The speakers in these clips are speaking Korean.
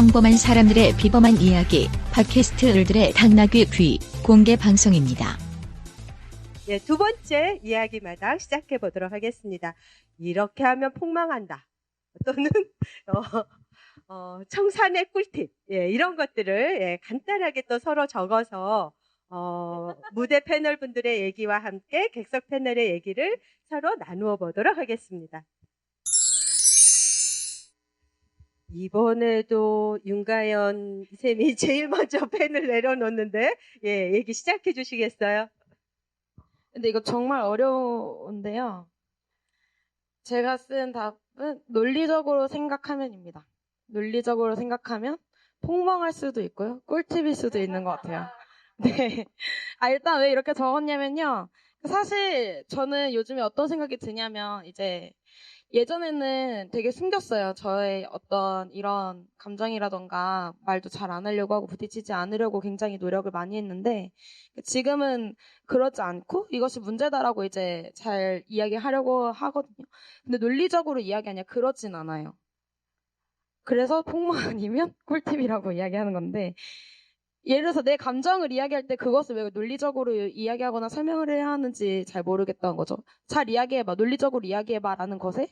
평범한 사람들의 비범한 이야기, 팟캐스트들의 당나귀 귀 공개 방송입니다. 예, 두 번째 이야기마당 시작해 보도록 하겠습니다. 이렇게 하면 폭망한다. 또는 청산의 꿀팁, 이런 것들을 간단하게 또 서로 적어서 무대 패널 분들의 얘기와 함께 객석 패널의 얘기를 서로 나누어 보도록 하겠습니다. 이번에도 윤가연 쌤이 제일 먼저 펜을 내려놓는데, 얘기 시작해 주시겠어요? 근데 이거 정말 어려운데요. 제가 쓴 답은 논리적으로 생각하면입니다. 논리적으로 생각하면 폭망할 수도 있고요. 꿀팁일 수도 있는 것 같아요. 네. 일단 왜 이렇게 적었냐면요. 사실 저는 요즘에 어떤 생각이 드냐면 이제 예전에는 되게 숨겼어요. 저의 어떤 이런 감정이라던가 말도 잘 안 하려고 하고 부딪히지 않으려고 굉장히 노력을 많이 했는데 지금은 그러지 않고 이것이 문제다라고 이제 잘 이야기하려고 하거든요. 근데 논리적으로 이야기하냐 그러진 않아요. 그래서 폭망 아니면 꿀팁이라고 이야기하는 건데 예를 들어서 내 감정을 이야기할 때 그것을 왜 논리적으로 이야기하거나 설명을 해야 하는지 잘 모르겠다는 거죠. 잘 이야기해봐, 논리적으로 이야기해봐 라는 것에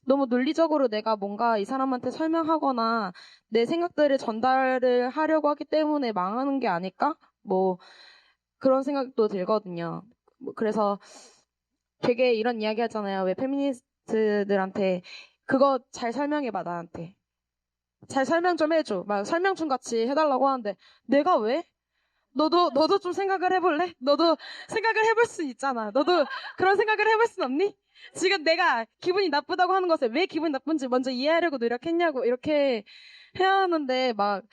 너무 논리적으로 내가 뭔가 이 사람한테 설명하거나 내 생각들을 전달을 하려고 하기 때문에 망하는 게 아닐까? 뭐 그런 생각도 들거든요. 그래서 되게 이런 이야기 하잖아요. 왜 페미니스트들한테 그거 잘 설명해봐 나한테. 잘 설명 좀 해줘. 막 설명충 같이 해달라고 하는데 내가 왜? 너도 좀 생각을 해볼래? 너도 생각을 해볼 수 있잖아. 너도 그런 생각을 해볼 순 없니? 지금 내가 기분이 나쁘다고 하는 것에 왜 기분이 나쁜지 먼저 이해하려고 노력했냐고 이렇게 해야 하는데 막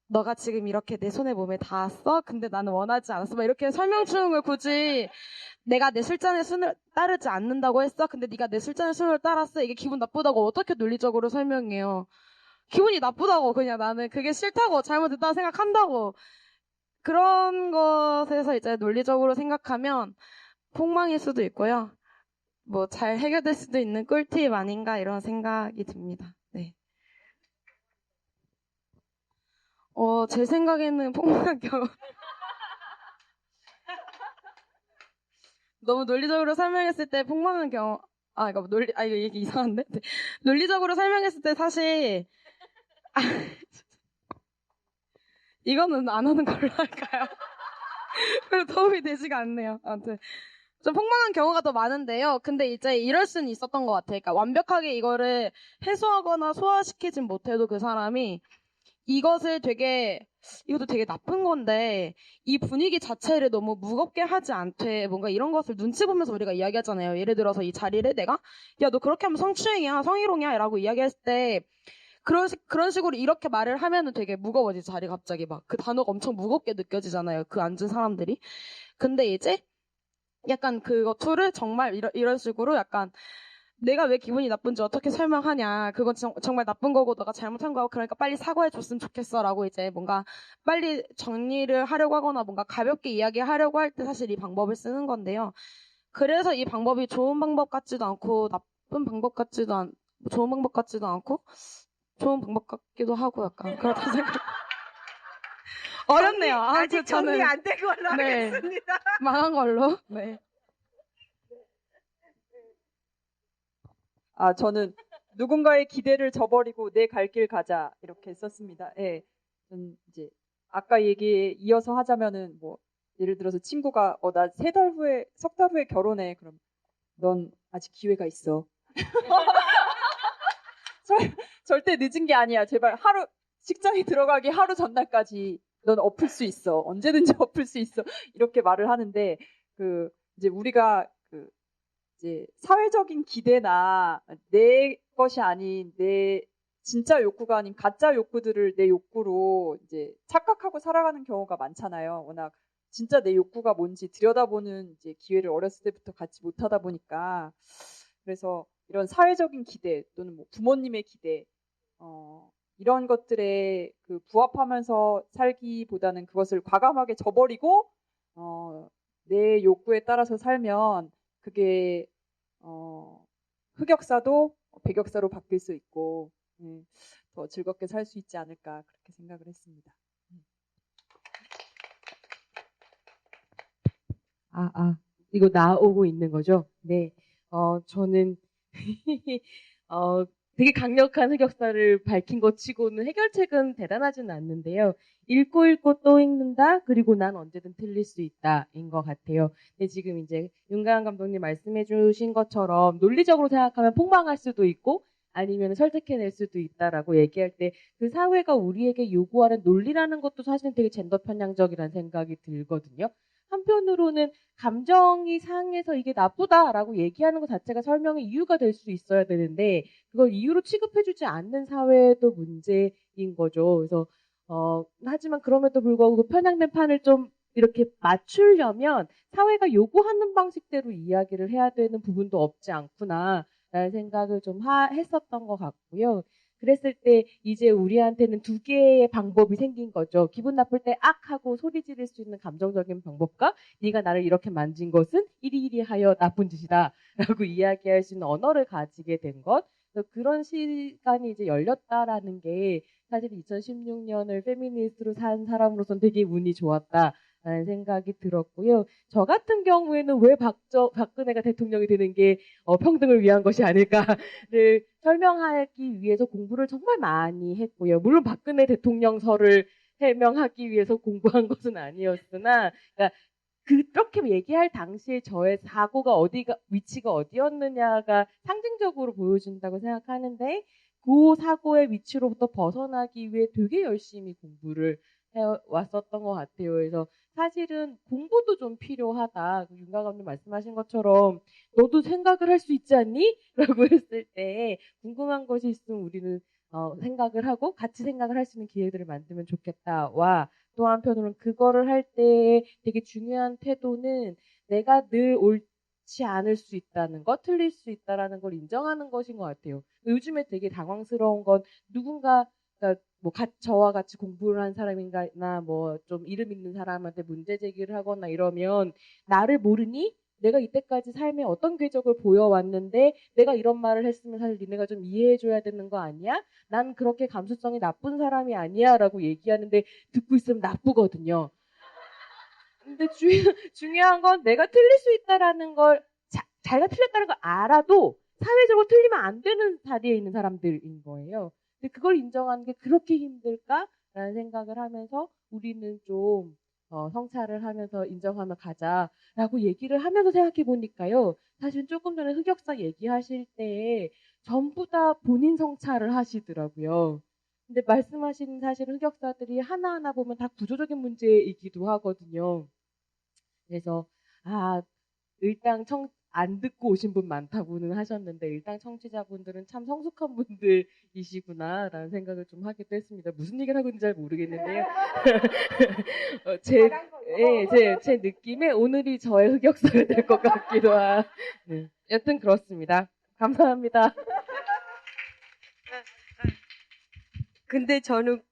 너가 지금 이렇게 내 손에 몸에 닿았어? 근데 나는 원하지 않았어. 막 이렇게 설명충을 굳이 내가 내 술잔의 순을 따르지 않는다고 했어? 근데 네가 내 술잔의 순을 따랐어? 이게 기분 나쁘다고 어떻게 논리적으로 설명해요? 기분이 나쁘다고 그냥 나는 그게 싫다고 잘못했다고 생각한다고 그런 것에서 이제 논리적으로 생각하면 폭망일 수도 있고요. 뭐 잘 해결될 수도 있는 꿀팁 아닌가 이런 생각이 듭니다. 네. 제 생각에는 폭망한 경우 너무 논리적으로 설명했을 때 폭망한 경우 이거 이거 얘기 이상한데? 네. 논리적으로 설명했을 때 사실 이거는 안 하는 걸로 할까요? 별로 도움이 되지가 않네요. 아무튼 좀 폭망한 경우가 더 많은데요. 근데 이제 이럴 수는 있었던 것 같아요. 그러니까 완벽하게 이거를 해소하거나 소화시키진 못해도 그 사람이 이것도 되게 나쁜 건데 이 분위기 자체를 너무 무겁게 하지 않되 뭔가 이런 것을 눈치 보면서 우리가 이야기하잖아요. 예를 들어서 이 자리를 내가 야, 너 그렇게 하면 성추행이야, 성희롱이야 라고 이야기했을 때 그런 식으로 이렇게 말을 하면은 되게 무거워지죠. 자리 갑자기 막 그 단어가 엄청 무겁게 느껴지잖아요. 그 앉은 사람들이. 근데 이제 약간 그거 툴을 정말 이런 식으로 약간 내가 왜 기분이 나쁜지 어떻게 설명하냐. 그건 정말 나쁜 거고 너가 잘못한 거고 그러니까 빨리 사과해 줬으면 좋겠어 라고 이제 뭔가 빨리 정리를 하려고 하거나 뭔가 가볍게 이야기하려고 할 때 사실 이 방법을 쓰는 건데요. 그래서 이 방법이 좋은 방법 같지도 않고 나쁜 방법 같지도 좋은 방법 같지도 않고 좋은 방법 같기도 하고 약간 그렇다 생각. 어렵네요. 아직 정리 안 된 걸로 하겠습니다. 망한 걸로. 네. 저는 누군가의 기대를 저버리고 내 갈 길 가자 이렇게 썼습니다. 예. 저는 이제 아까 얘기에 이어서 하자면은 뭐 예를 들어서 친구가 나 석 달 후에 결혼해. 그럼 넌 아직 기회가 있어. 절대 늦은 게 아니야. 제발 직장에 들어가기 하루 전날까지 넌 엎을 수 있어. 언제든지 엎을 수 있어. 이렇게 말을 하는데 이제 우리가 이제 사회적인 기대나 내 것이 아닌 내 진짜 욕구가 아닌 가짜 욕구들을 내 욕구로 이제 착각하고 살아가는 경우가 많잖아요. 워낙 진짜 내 욕구가 뭔지 들여다보는 이제 기회를 어렸을 때부터 갖지 못하다 보니까 그래서 이런 사회적인 기대 또는 뭐 부모님의 기대 이런 것들에 부합하면서 살기보다는 그것을 과감하게 저버리고 내 욕구에 따라서 살면 그게 흑역사도 백역사로 바뀔 수 있고 더 즐겁게 살 수 있지 않을까 그렇게 생각을 했습니다. 이거 나오고 있는 거죠? 네. 저는, 되게 강력한 흑역사를 밝힌 것 치고는 해결책은 대단하지는 않는데요. 읽고 또 읽는다? 그리고 난 언제든 틀릴 수 있다. 인 것 같아요. 근데 지금 이제 윤가은 감독님 말씀해 주신 것처럼 논리적으로 생각하면 폭망할 수도 있고 아니면 설득해낼 수도 있다라고 얘기할 때 그 사회가 우리에게 요구하는 논리라는 것도 사실은 되게 젠더 편향적이라는 생각이 들거든요. 한편으로는 감정이 상해서 이게 나쁘다라고 얘기하는 것 자체가 설명의 이유가 될 수 있어야 되는데 그걸 이유로 취급해주지 않는 사회도 문제인 거죠. 그래서 하지만 그럼에도 불구하고 그 편향된 판을 좀 이렇게 맞추려면 사회가 요구하는 방식대로 이야기를 해야 되는 부분도 없지 않구나라는 생각을 좀 했었던 것 같고요. 그랬을 때 이제 우리한테는 두 개의 방법이 생긴 거죠. 기분 나쁠 때 악 하고 소리 지를 수 있는 감정적인 방법과 네가 나를 이렇게 만진 것은 이리이리하여 나쁜 짓이다 라고 이야기할 수 있는 언어를 가지게 된 것. 그런 시간이 이제 열렸다라는 게 사실 2016년을 페미니스트로 산 사람으로서는 되게 운이 좋았다라는 생각이 들었고요. 저 같은 경우에는 왜 박근혜가 대통령이 되는 게 평등을 위한 것이 아닐까를 설명하기 위해서 공부를 정말 많이 했고요. 물론 박근혜 대통령설을 해명하기 위해서 공부한 것은 아니었으나, 그러니까 그렇게 얘기할 당시에 저의 사고가 위치가 어디였느냐가 상징적으로 보여준다고 생각하는데, 그 사고의 위치로부터 벗어나기 위해 되게 열심히 공부를 해왔었던 것 같아요. 그래서 사실은 공부도 좀 필요하다. 윤가 감독님 말씀하신 것처럼 너도 생각을 할 수 있지 않니? 라고 했을 때 궁금한 것이 있으면 우리는 생각을 하고 같이 생각을 할 수 있는 기회들을 만들면 좋겠다와 또 한편으로는 그거를 할 때 되게 중요한 태도는 내가 늘 옳지 않을 수 있다는 것, 틀릴 수 있다라는 걸 인정하는 것인 것 같아요. 요즘에 되게 당황스러운 건 누군가 그러니까 뭐 저와 같이 공부를 한 사람인가나 뭐 좀 이름 있는 사람한테 문제 제기를 하거나 이러면 나를 모르니? 내가 이때까지 삶에 어떤 궤적을 보여왔는데 내가 이런 말을 했으면 사실 니네가 좀 이해해줘야 되는 거 아니야? 난 그렇게 감수성이 나쁜 사람이 아니야 라고 얘기하는데 듣고 있으면 나쁘거든요. 근데 중요한 건 내가 틀릴 수 있다라는 걸 자기가 틀렸다는 걸 알아도 사회적으로 틀리면 안 되는 자리에 있는 사람들인 거예요. 근데 그걸 인정하는 게 그렇게 힘들까라는 생각을 하면서 우리는 좀 성찰을 하면서 인정하며 가자라고 얘기를 하면서 생각해 보니까요. 사실 조금 전에 흑역사 얘기하실 때 전부 다 본인 성찰을 하시더라고요. 근데 말씀하신 사실 흑역사들이 하나하나 보면 다 구조적인 문제이기도 하거든요. 그래서 일단 안 듣고 오신 분 많다고는 하셨는데 일단 청취자분들은 참 성숙한 분들이시구나라는 생각을 좀 하기도 했습니다. 무슨 얘기를 하고 있는지 잘 모르겠는데요. 제 느낌에 오늘이 저의 흑역사가 될 것 같기도 한. 네. 여튼 그렇습니다. 감사합니다. 근데 저는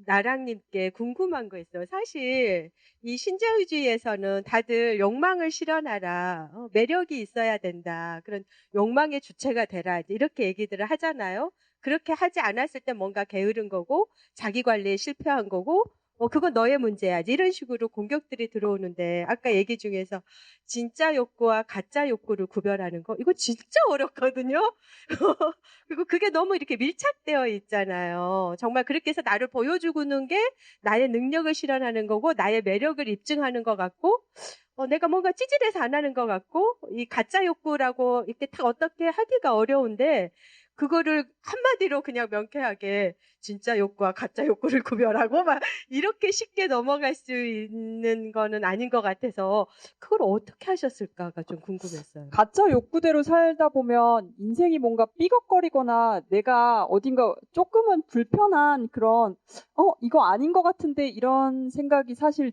나랑님께 궁금한 거 있어요. 사실 이 신자유주의에서는 다들 욕망을 실현하라, 매력이 있어야 된다, 그런 욕망의 주체가 되라 이렇게 얘기들을 하잖아요. 그렇게 하지 않았을 때 뭔가 게으른 거고 자기 관리에 실패한 거고 그건 너의 문제야 이런 식으로 공격들이 들어오는데 아까 얘기 중에서 진짜 욕구와 가짜 욕구를 구별하는 거 이거 진짜 어렵거든요. 그리고 그게 너무 이렇게 밀착되어 있잖아요. 정말 그렇게 해서 나를 보여주고는 게 나의 능력을 실현하는 거고 나의 매력을 입증하는 것 같고 내가 뭔가 찌질해서 안 하는 것 같고 이 가짜 욕구라고 이렇게 딱 어떻게 하기가 어려운데 그거를 한마디로 그냥 명쾌하게 진짜 욕구와 가짜 욕구를 구별하고 막 이렇게 쉽게 넘어갈 수 있는 거는 아닌 것 같아서 그걸 어떻게 하셨을까가 좀 궁금했어요. 가짜 욕구대로 살다 보면 인생이 뭔가 삐걱거리거나 내가 어딘가 조금은 불편한 그런 이거 아닌 것 같은데 이런 생각이 사실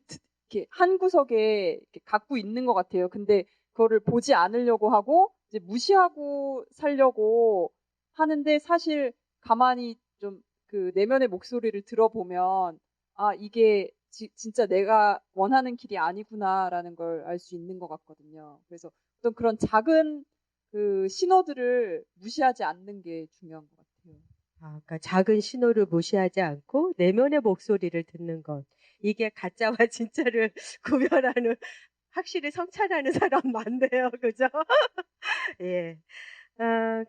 이렇게 한 구석에 이렇게 갖고 있는 것 같아요. 근데 그거를 보지 않으려고 하고 이제 무시하고 살려고 하는데 사실 가만히 좀 그 내면의 목소리를 들어보면 이게 진짜 내가 원하는 길이 아니구나라는 걸 알 수 있는 것 같거든요. 그래서 어떤 그런 작은 그 신호들을 무시하지 않는 게 중요한 것 같아요. 그러니까 작은 신호를 무시하지 않고 내면의 목소리를 듣는 것. 이게 가짜와 진짜를 구별하는 확실히 성찰하는 사람 많네요. 그죠? 예.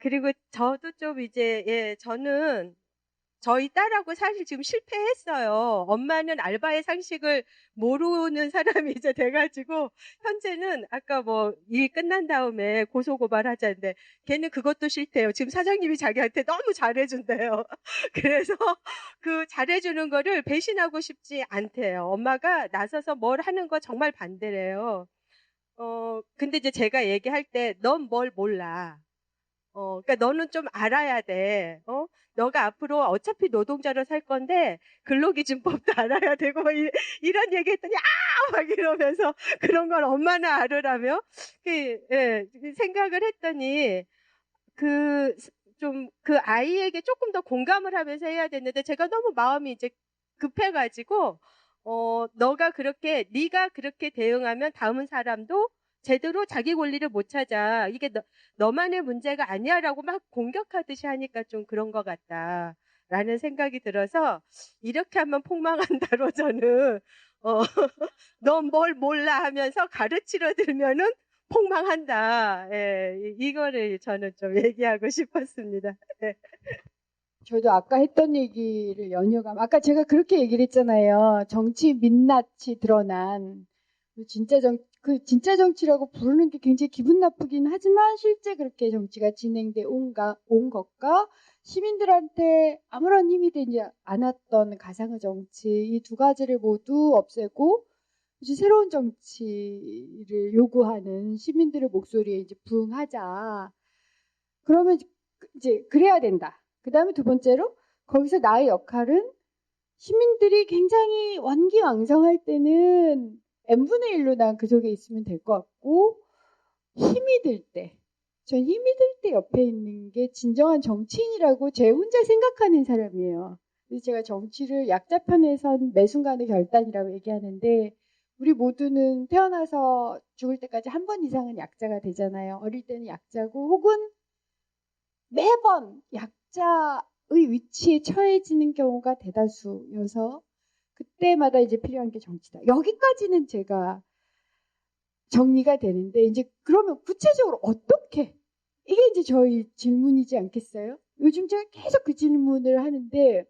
그리고 저도 좀 이제, 예, 저는 저희 딸하고 사실 지금 실패했어요. 엄마는 알바의 상식을 모르는 사람이 이제 돼가지고, 현재는 아까 뭐 일 끝난 다음에 고소고발하자는데, 걔는 그것도 싫대요. 지금 사장님이 자기한테 너무 잘해준대요. 그래서 그 잘해주는 거를 배신하고 싶지 않대요. 엄마가 나서서 뭘 하는 거 정말 반대래요. 근데 이제 제가 얘기할 때, 넌 뭘 몰라. 그러니까 너는 좀 알아야 돼. 너가 앞으로 어차피 노동자로 살 건데 근로기준법도 알아야 되고 뭐 이런 얘기했더니 막 이러면서 그런 건 엄마나 알으라며 예, 생각을 했더니 그 좀 그 아이에게 조금 더 공감을 하면서 해야 되는데 제가 너무 마음이 이제 급해가지고 네가 그렇게 대응하면 다음 사람도 제대로 자기 권리를 못 찾아. 이게 너만의 문제가 아니야라고 막 공격하듯이 하니까 좀 그런 것 같다라는 생각이 들어서 이렇게 하면 폭망한다로 저는 넌 뭘 몰라 하면서 가르치려 들면은 폭망한다. 예, 이거를 저는 좀 얘기하고 싶었습니다. 예. 저도 아까 했던 얘기를 연유감. 아까 제가 그렇게 얘기를 했잖아요. 정치 민낯이 드러난 그 진짜 정치라고 부르는 게 굉장히 기분 나쁘긴 하지만 실제 그렇게 정치가 진행돼 온 것과 시민들한테 아무런 힘이 되지 않았던 가상의 정치 이 두 가지를 모두 없애고 이제 새로운 정치를 요구하는 시민들의 목소리에 이제 부응하자. 그러면 이제 그래야 된다. 그 다음에 두 번째로 거기서 나의 역할은 시민들이 굉장히 완기왕성할 때는 n분의 1로 난 그 속에 있으면 될 것 같고 힘이 들 때, 전 힘이 들 때 옆에 있는 게 진정한 정치인이라고 제 혼자 생각하는 사람이에요. 그래서 제가 정치를 약자편에선 매 순간의 결단이라고 얘기하는데 우리 모두는 태어나서 죽을 때까지 한 번 이상은 약자가 되잖아요. 어릴 때는 약자고 혹은 매번 약자의 위치에 처해지는 경우가 대다수여서 그때마다 이제 필요한 게 정치다. 여기까지는 제가 정리가 되는데 이제 그러면 구체적으로 어떻게 이게 이제 저희 질문이지 않겠어요? 요즘 제가 계속 그 질문을 하는데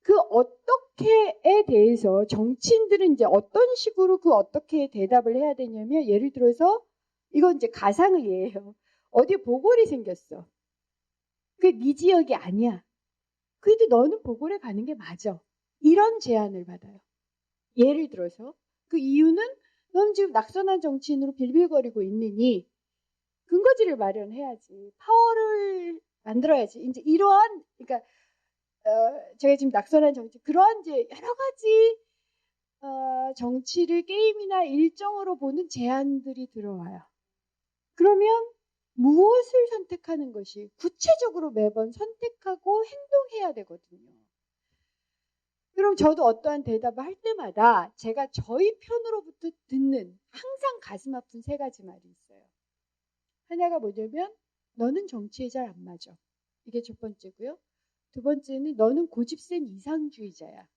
그 어떻게에 대해서 정치인들은 이제 어떤 식으로 그 어떻게에 대답을 해야 되냐면 예를 들어서 이건 이제 가상의 예예요. 어디에 보궐이 생겼어. 그게 네 지역이 아니야. 그래도 너는 보궐에 가는 게 맞아. 이런 제안을 받아요. 예를 들어서 그 이유는 넌 지금 낙선한 정치인으로 빌빌거리고 있느니 근거지를 마련해야지. 파워를 만들어야지. 이제 이러한 그러니까 제가 지금 낙선한 정치 그러한 이제 여러 가지 정치를 게임이나 일정으로 보는 제안들이 들어와요. 그러면 무엇을 선택하는 것이 구체적으로 매번 선택하고 행동해야 되거든요. 그럼 저도 어떠한 대답을 할 때마다 제가 저희 편으로부터 듣는 항상 가슴 아픈 세 가지 말이 있어요. 하나가 뭐냐면 너는 정치에 잘 안 맞아. 이게 첫 번째고요. 두 번째는 너는 고집센 이상주의자야.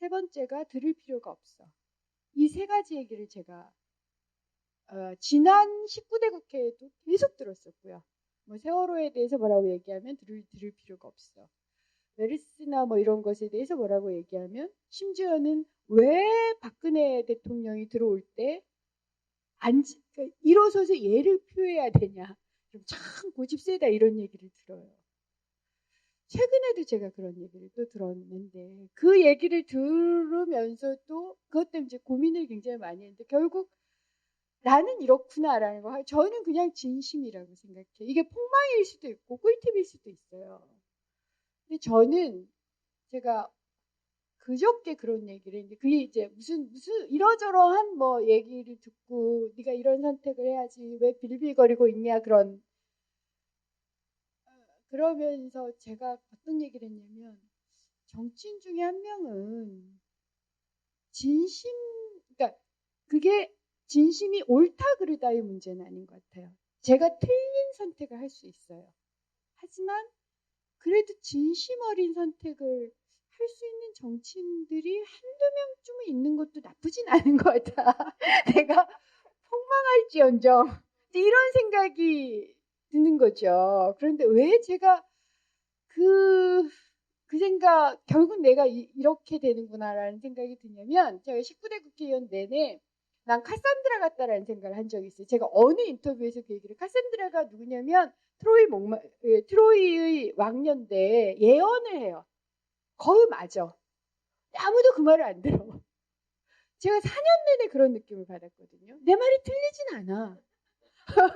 세 번째가 들을 필요가 없어. 이 세 가지 얘기를 제가 지난 19대 국회에도 계속 들었었고요. 뭐 세월호에 대해서 뭐라고 얘기하면 들을 필요가 없어. 메르스나 뭐 이런 것에 대해서 뭐라고 얘기하면 심지어는 왜 박근혜 대통령이 들어올 때 일어서서 예를 표해야 되냐. 좀 참 고집 세다 이런 얘기를 들어요. 최근에도 제가 그런 얘기를 또 들었는데 그 얘기를 들으면서도 그것 때문에 이제 고민을 굉장히 많이 했는데 결국 나는 이렇구나라는 거 저는 그냥 진심이라고 생각해요. 이게 폭망일 수도 있고 꿀팁일 수도 있어요. 근데 저는 제가 그저께 그런 얘기를 했는데 그게 이제 무슨 이러저러한 뭐 얘기를 듣고 네가 이런 선택을 해야지 왜 빌빌거리고 있냐 그러면서 제가 어떤 얘기를 했냐면 정치인 중에 한 명은 그러니까 그게 진심이 옳다 그르다의 문제는 아닌 것 같아요. 제가 틀린 선택을 할 수 있어요. 하지만 그래도 진심 어린 선택을 할 수 있는 정치인들이 한두 명쯤은 있는 것도 나쁘진 않은 것 같아. 내가 폭망할지언정 이런 생각이 드는 거죠. 그런데 왜 제가 그 생각, 결국 내가 이렇게 되는구나라는 생각이 드냐면, 제가 19대 국회의원 내내 난 카산드라 같다라는 생각을 한 적이 있어요. 제가 어느 인터뷰에서 그 얘기를, 카산드라가 누구냐면 트로이의 왕년대 예언을 해요. 거의 맞아. 아무도 그 말을 안 들어. 제가 4년 내내 그런 느낌을 받았거든요. 내 말이 틀리진 않아.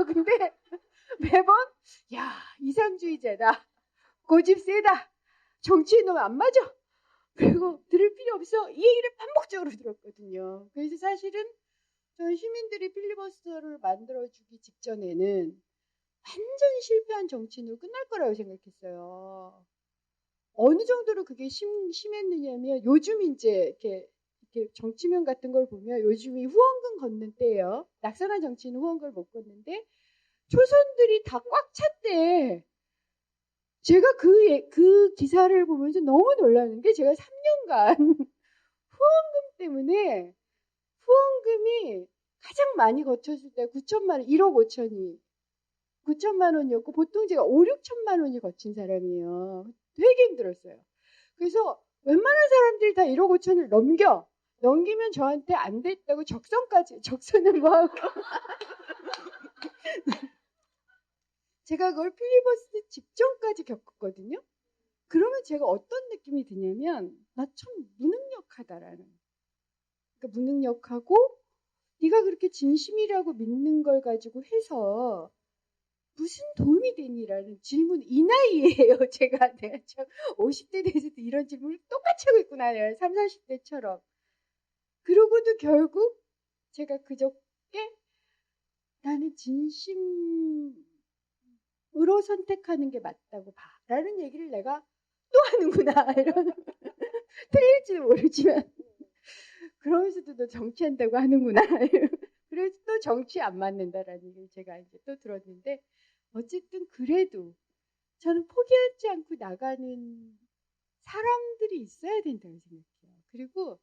근데 매번 야, 이상주의자다. 고집 세다. 정치인 놈 안 맞아. 그리고 들을 필요 없어. 이 얘기를 반복적으로 들었거든요. 그래서 사실은 전 시민들이 필리버스터를 만들어주기 직전에는 완전 실패한 정치인으로 끝날 거라고 생각했어요. 어느 정도로 그게 심했느냐면 요즘 이제 이렇게 정치면 같은 걸 보면 요즘이 후원금 걷는 때예요. 낙선한 정치인은 후원금을 못 걷는데 초선들이 다 꽉 찼대. 제가 그 기사를 보면서 너무 놀라는 게 제가 3년간 후원금 때문에 후원금이 가장 많이 거쳤을 때 9천만 원, 1억 5천이 9천만 원이었고 보통 제가 5, 6천만 원이 거친 사람이에요. 되게 힘들었어요. 그래서 웬만한 사람들이 다 1억 5천을 넘기면 저한테 안 됐다고 적선을 뭐 하고 제가 그걸 필리버스터 직전까지 겪었거든요. 그러면 제가 어떤 느낌이 드냐면 나 참 무능력하다라는. 그러니까 무능력하고 네가 그렇게 진심이라고 믿는 걸 가지고 해서 무슨 도움이 되니라는 질문 이 나이에요. 내가 참 50대 돼서도 이런 질문을 똑같이 하고 있구나. 30, 40대처럼. 그러고도 결국 제가 그저께 나는 진심으로 선택하는 게 맞다고 봐. 라는 얘기를 내가 또 하는구나. 이런 틀릴지도 모르지만 그러면서도 너 정치한다고 하는구나. 그래서 또 정치 안 맞는다라는 얘기를 제가 이제 또 들었는데 어쨌든 그래도 저는 포기하지 않고 나가는 사람들이 있어야 된다고 생각해요. 그리고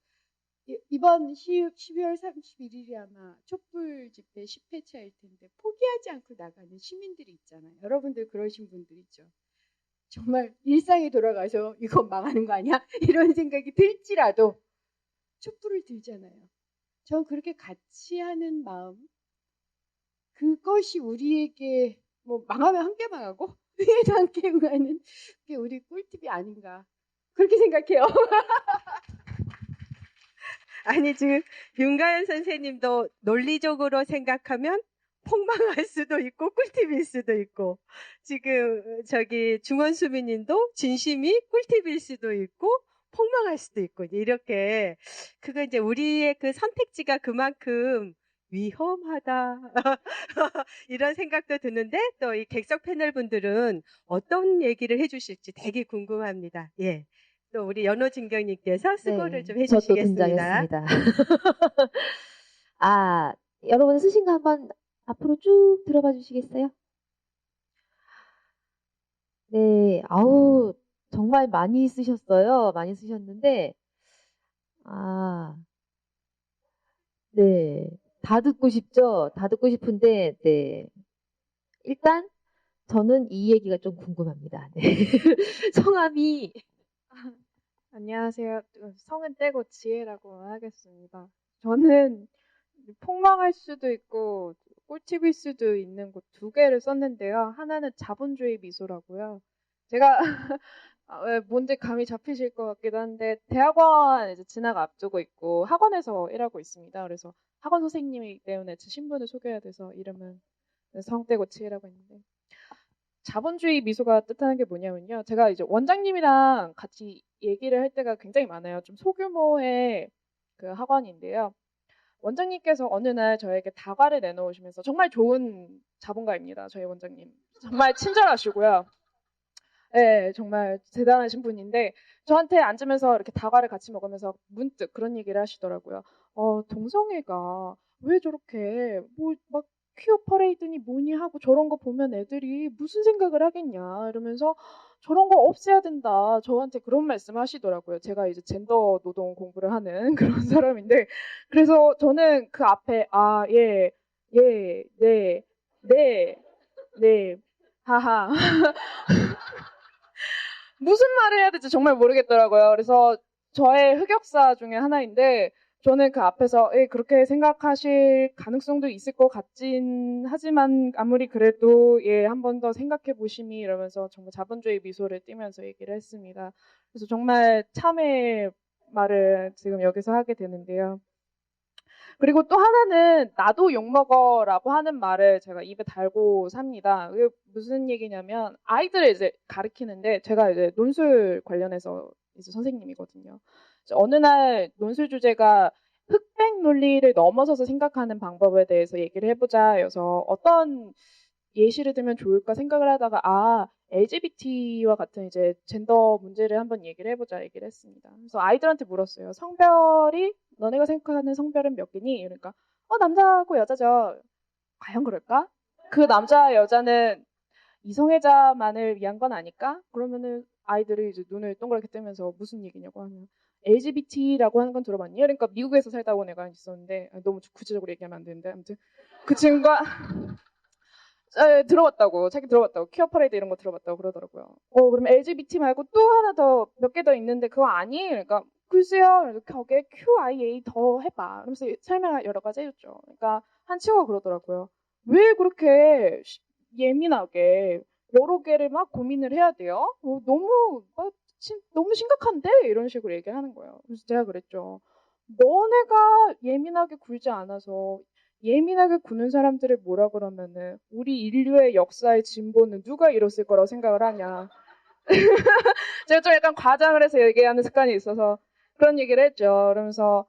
이번 12월 31일이 아마 촛불 집회 10회차일 텐데 포기하지 않고 나가는 시민들이 있잖아요. 여러분들 그러신 분들 있죠. 정말 일상에 돌아가서 이거 망하는 거 아니야? 이런 생각이 들지라도 촛불을 들잖아요. 전 그렇게 같이 하는 마음, 그것이 우리에게 뭐 망하면 함께 망하고 위에도 함께 응하는 게 우리 꿀팁이 아닌가 그렇게 생각해요. 아니 지금 윤가연 선생님도 논리적으로 생각하면 폭망할 수도 있고 꿀팁일 수도 있고 지금 저기 중원수민님도 진심이 꿀팁일 수도 있고 폭망할 수도 있고 이렇게 그거 이제 우리의 그 선택지가 그만큼 위험하다 이런 생각도 드는데 또 이 객석 패널 분들은 어떤 얘기를 해주실지 되게 궁금합니다. 예. 또 우리 연호진경님께서 수고를 좀 저도 해주시겠습니다. 등장했습니다. 여러분 쓰신 거 한번 앞으로 쭉 들어봐 주시겠어요? 네, 정말 많이 쓰셨어요. 많이 쓰셨는데, 네, 다 듣고 싶죠? 다 듣고 싶은데, 네. 일단, 저는 이 얘기가 좀 궁금합니다. 네. 성함이, 안녕하세요. 성은 떼고 지혜라고 하겠습니다. 저는 폭망할 수도 있고 꿀팁일 수도 있는 곳 두 개를 썼는데요. 하나는 자본주의 미소라고요. 제가 뭔지 감이 잡히실 것 같기도 한데 대학원 이제 진학 앞두고 있고 학원에서 일하고 있습니다. 그래서 학원 선생님이기 때문에 제 신분을 소개해야 돼서 이름은 성 떼고 지혜라고 했는데 자본주의 미소가 뜻하는 게 뭐냐면요. 제가 이제 원장님이랑 같이 얘기를 할 때가 굉장히 많아요. 좀 소규모의 그 학원인데요. 원장님께서 어느 날 저에게 다과를 내놓으시면서 정말 좋은 자본가입니다. 저희 원장님. 정말 친절하시고요. 네, 정말 대단하신 분인데 저한테 앉으면서 이렇게 다과를 같이 먹으면서 문득 그런 얘기를 하시더라고요. 동성애가 왜 저렇게 막 퀴어 퍼레이드니 뭐니 하고 저런 거 보면 애들이 무슨 생각을 하겠냐 이러면서 저런 거 없애야 된다. 저한테 그런 말씀 하시더라고요. 제가 이제 젠더 노동 공부를 하는 그런 사람인데 그래서 저는 그 앞에 네, 하하. 무슨 말을 해야 될지 정말 모르겠더라고요. 그래서 저의 흑역사 중에 하나인데 저는 그 앞에서 그렇게 생각하실 가능성도 있을 것 같진 하지만 아무리 그래도 한 번 더 생각해 보심이 이러면서 정말 자본주의 미소를 띠면서 얘기를 했습니다. 그래서 정말 참회 말을 지금 여기서 하게 되는데요. 그리고 또 하나는 나도 욕먹어라고 하는 말을 제가 입에 달고 삽니다. 그게 무슨 얘기냐면 아이들을 이제 가르치는데 제가 이제 논술 관련해서 이제 선생님이거든요. 어느 날 논술 주제가 흑백 논리를 넘어서서 생각하는 방법에 대해서 얘기를 해보자여서 어떤 예시를 들면 좋을까 생각을 하다가 LGBT와 같은 이제 젠더 문제를 한번 얘기를 해보자 얘기를 했습니다. 그래서 아이들한테 물었어요. 성별이 너네가 생각하는 성별은 몇 개니? 그러니까 남자고 여자죠. 과연 그럴까? 그 남자 여자는 이성애자만을 위한 건 아닐까? 그러면은 아이들이 이제 눈을 동그랗게 뜨면서 무슨 얘기냐고 하면 LGBT라고 하는 건 들어봤니? 그러니까 미국에서 살다 온 애가 있었는데 너무 구체적으로 얘기하면 안 되는데 아무튼 그 친구가 들어봤다고 자기 들어봤다고 퀴어 퍼레이드 이런 거 들어봤다고 그러더라고요. 그럼 LGBT 말고 또 하나 더 몇 개 더 있는데 그거 아니? 그러니까 글쎄요. 그래서 거기에 QIA 더 해봐. 그러면서 설명을 여러 가지 해줬죠. 그러니까 한 친구가 그러더라고요. 왜 그렇게 예민하게 여러 개를 막 고민을 해야 돼요? 너무 심각한데? 이런 식으로 얘기를 하는 거예요. 그래서 제가 그랬죠. 너네가 예민하게 굴지 않아서 예민하게 구는 사람들을 뭐라 그러면은 우리 인류의 역사의 진보는 누가 이뤘을 거라고 생각을 하냐. 제가 좀 약간 과장을 해서 얘기하는 습관이 있어서 그런 얘기를 했죠. 그러면서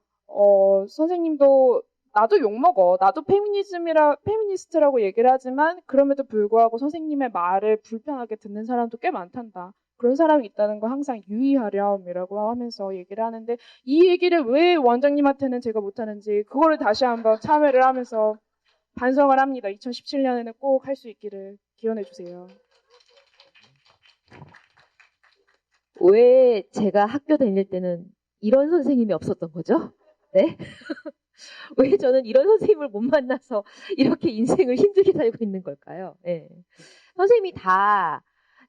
선생님도 나도 욕먹어. 나도 페미니스트라고 얘기를 하지만 그럼에도 불구하고 선생님의 말을 불편하게 듣는 사람도 꽤 많단다. 그런 사람이 있다는 거 항상 유의하렴이라고 하면서 얘기를 하는데 이 얘기를 왜 원장님한테는 제가 못하는지 그거를 다시 한번 참여를 하면서 반성을 합니다. 2017년에는 꼭 할 수 있기를 기원해 주세요. 왜 제가 학교 다닐 때는 이런 선생님이 없었던 거죠? 네? 왜 저는 이런 선생님을 못 만나서 이렇게 인생을 힘들게 살고 있는 걸까요? 네. 선생님이 다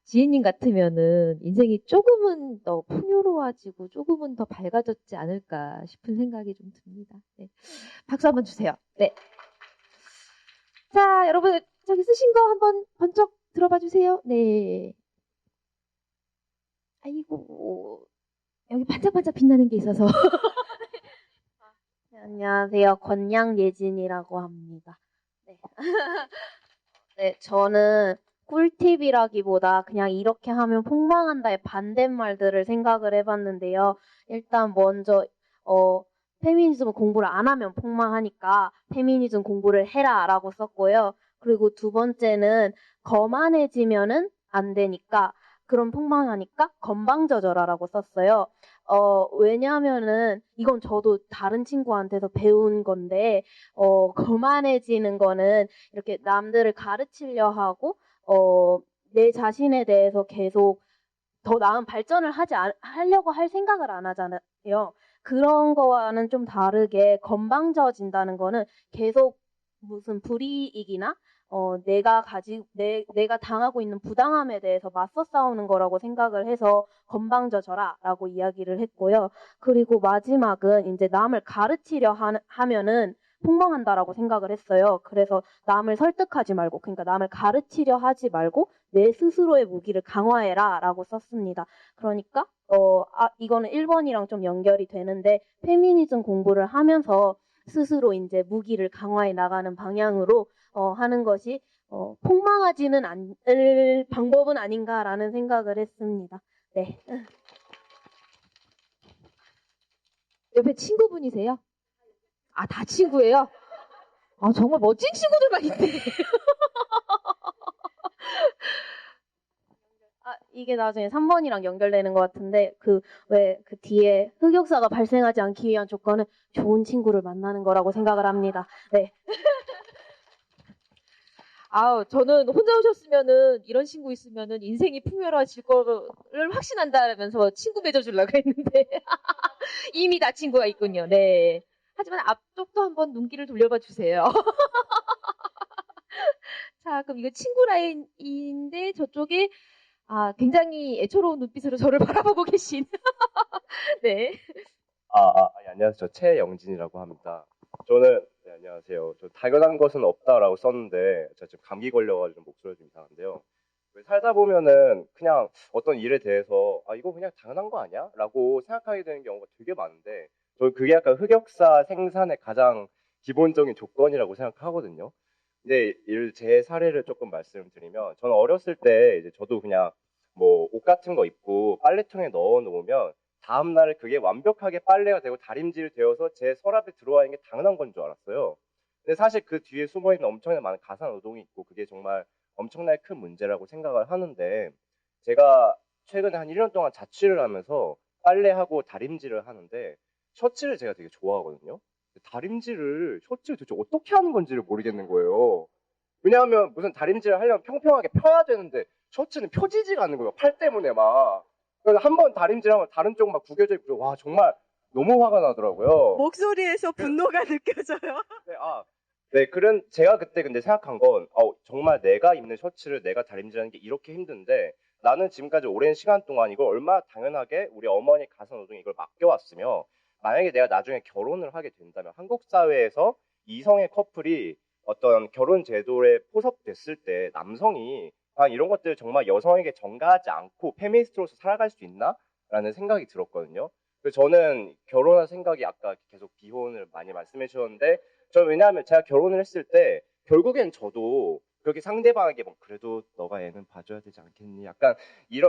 지혜님 같으면은 인생이 조금은 더 풍요로워지고 조금은 더 밝아졌지 않을까 싶은 생각이 좀 듭니다. 네. 박수 한번 주세요. 네. 자, 여러분 저기 쓰신 거 한번 번쩍 들어봐 주세요. 네. 아이고 여기 반짝반짝 빛나는 게 있어서. 네, 안녕하세요. 권양예진이라고 합니다. 네. 네, 저는 꿀팁이라기보다 그냥 이렇게 하면 폭망한다의 반대말들을 생각을 해봤는데요. 일단 먼저 페미니즘 공부를 안 하면 폭망하니까 페미니즘 공부를 해라라고 썼고요. 그리고 두 번째는 거만해지면은 안 되니까 그럼 폭망하니까 건방져져라라고 썼어요. 왜냐하면은 이건 저도 다른 친구한테서 배운 건데 거만해지는 거는 이렇게 남들을 가르치려 하고 내 자신에 대해서 계속 더 나은 발전을 하려고 할 생각을 안 하잖아요. 그런 거와는 좀 다르게 건방져진다는 거는 계속 무슨 불이익이나 내가 당하고 있는 부당함에 대해서 맞서 싸우는 거라고 생각을 해서 건방져져라라고 이야기를 했고요. 그리고 마지막은 이제 남을 가르치려 하면은 폭망한다라고 생각을 했어요. 그래서 남을 설득하지 말고, 그러니까 남을 가르치려 하지 말고 내 스스로의 무기를 강화해라라고 썼습니다. 그러니까 이거는 1번이랑 좀 연결이 되는데 페미니즘 공부를 하면서 스스로 이제 무기를 강화해 나가는 방향으로 하는 것이 폭망하지는 않을 방법은 아닌가라는 생각을 했습니다. 네. 옆에 친구분이세요? 다 친구예요? 정말 멋진 친구들만 있네. 이게 나중에 3번이랑 연결되는 것 같은데 왜 그 뒤에 흑역사가 발생하지 않기 위한 조건은 좋은 친구를 만나는 거라고 생각을 합니다. 네. 저는 혼자 오셨으면은 이런 친구 있으면은 인생이 풍요로워질 거를 확신한다면서 친구 맺어주려고 했는데 이미 다 친구가 있군요. 네. 하지만 앞쪽도 한번 눈길을 돌려봐 주세요. 자, 그럼 이거 친구 라인인데 저쪽에 굉장히 애처로운 눈빛으로 저를 바라보고 계신. 네. 안녕하세요. 저 최영진이라고 합니다. 저는, 네, 안녕하세요. 저 당연한 것은 없다라고 썼는데, 제가 지금 감기 걸려가지고 목소리가 좀 이상한데요. 살다 보면은 그냥 어떤 일에 대해서, 이거 그냥 당연한 거 아니야? 라고 생각하게 되는 경우가 되게 많은데, 저는 그게 약간 흑역사 생산의 가장 기본적인 조건이라고 생각하거든요. 근데 제 사례를 조금 말씀드리면, 저는 어렸을 때 이제 저도 그냥 뭐 옷 같은 거 입고 빨래통에 넣어 놓으면 다음날 그게 완벽하게 빨래가 되고 다림질 되어서 제 서랍에 들어와 있는 게 당연한 건 줄 알았어요. 근데 사실 그 뒤에 숨어 있는 엄청나게 많은 가사 노동이 있고 그게 정말 엄청나게 큰 문제라고 생각을 하는데 제가 최근에 한 1년 동안 자취를 하면서 빨래하고 다림질을 하는데 셔츠를 제가 되게 좋아하거든요. 다림질을 셔츠를 도대체 어떻게 하는 건지를 모르겠는 거예요. 왜냐하면 무슨 다림질을 하려면 평평하게 펴야 되는데 셔츠는 펴지지가 않는 거예요. 팔 때문에 막. 그래서 한 번 다림질하면 다른 쪽 막 구겨져 있고 와 정말 너무 화가 나더라고요. 목소리에서 분노가 느껴져요. 네, 제가 그때 근데 생각한 건 정말 내가 입는 셔츠를 내가 다림질하는 게 이렇게 힘든데 나는 지금까지 오랜 시간 동안 이걸 얼마나 당연하게 우리 어머니 가사노동에 이걸 맡겨왔으며 만약에 내가 나중에 결혼을 하게 된다면 한국 사회에서 이성의 커플이 어떤 결혼 제도에 포섭됐을 때 남성이 이런 것들을 정말 여성에게 전가하지 않고 페미니스트로서 살아갈 수 있나? 라는 생각이 들었거든요. 그래서 저는 결혼할 생각이 아까 계속 비혼을 많이 말씀해 주셨는데 저는 왜냐하면 제가 결혼을 했을 때 결국엔 저도 그렇게 상대방에게 뭐 그래도 너가 애는 봐줘야 되지 않겠니? 약간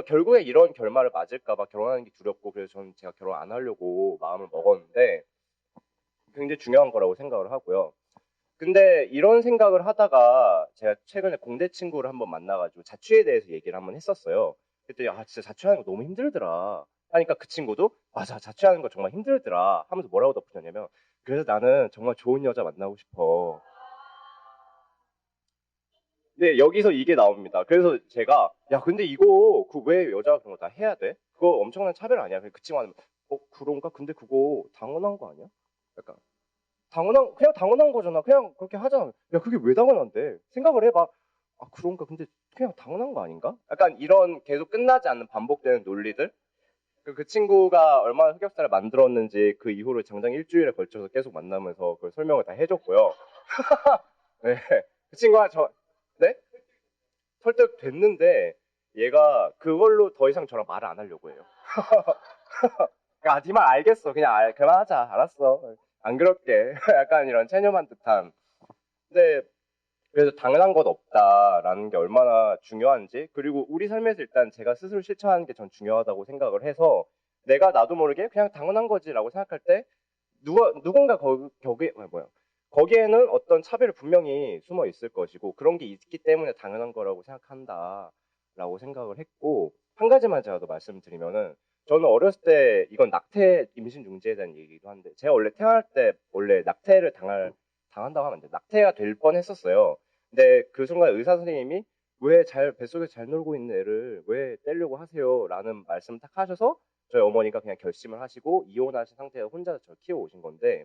결국에 이런 결말을 맞을까봐 결혼하는 게 두렵고 그래서 저는 제가 결혼 안 하려고 마음을 먹었는데 굉장히 중요한 거라고 생각을 하고요. 근데 이런 생각을 하다가 제가 최근에 공대 친구를 한번 만나가지고 자취에 대해서 얘기를 한번 했었어요. 그랬더니 진짜 자취하는 거 너무 힘들더라 하니까 그 친구도 맞아 자취하는 거 정말 힘들더라 하면서 뭐라고 덧붙였냐면 그래서 나는 정말 좋은 여자 만나고 싶어. 네, 여기서 이게 나옵니다. 그래서 제가 근데 이거 왜 여자가 그런 거 다 해야 돼? 그거 엄청난 차별 아니야? 그 친구가 그런가? 근데 그거 당연한 거 아니야? 약간 그냥 당연한 거잖아. 그냥 그렇게 하잖아. 야, 그게 왜 당연한데? 생각을 해봐. 그런가? 근데 그냥 당연한 거 아닌가? 약간 이런 계속 끝나지 않는 반복되는 논리들? 그 친구가 얼마나 흑역사를 만들었는지 그 이후로 장장 일주일에 걸쳐서 계속 만나면서 그걸 설명을 다 해줬고요. 네. 그 친구가 네? 설득됐는데 얘가 그걸로 더 이상 저랑 말을 안 하려고 해요. 네 말 알겠어. 그냥 그만하자. 알았어. 안 그럴게. 약간 이런 체념한 듯한. 근데 그래서 당연한 것 없다라는 게 얼마나 중요한지 그리고 우리 삶에서 일단 제가 스스로 실천하는 게 전 중요하다고 생각을 해서 내가 나도 모르게 그냥 당연한 거지라고 생각할 때 누군가 거기에는 어떤 차별이 분명히 숨어 있을 것이고 그런 게 있기 때문에 당연한 거라고 생각한다라고 생각을 했고 한 가지만 제가 더 말씀드리면은 저는 어렸을 때 이건 낙태 임신 중지에 대한 얘기기도 한데 제가 원래 태어날 때 원래 낙태를 당한다고 하면 안 돼. 낙태가 될 뻔했었어요. 근데 그 순간 의사 선생님이 왜 뱃속에 잘 놀고 있는 애를 왜 떼려고 하세요? 라는 말씀을 딱 하셔서 저희 어머니가 그냥 결심을 하시고 이혼하신 상태에서 혼자서 저를 키워오신 건데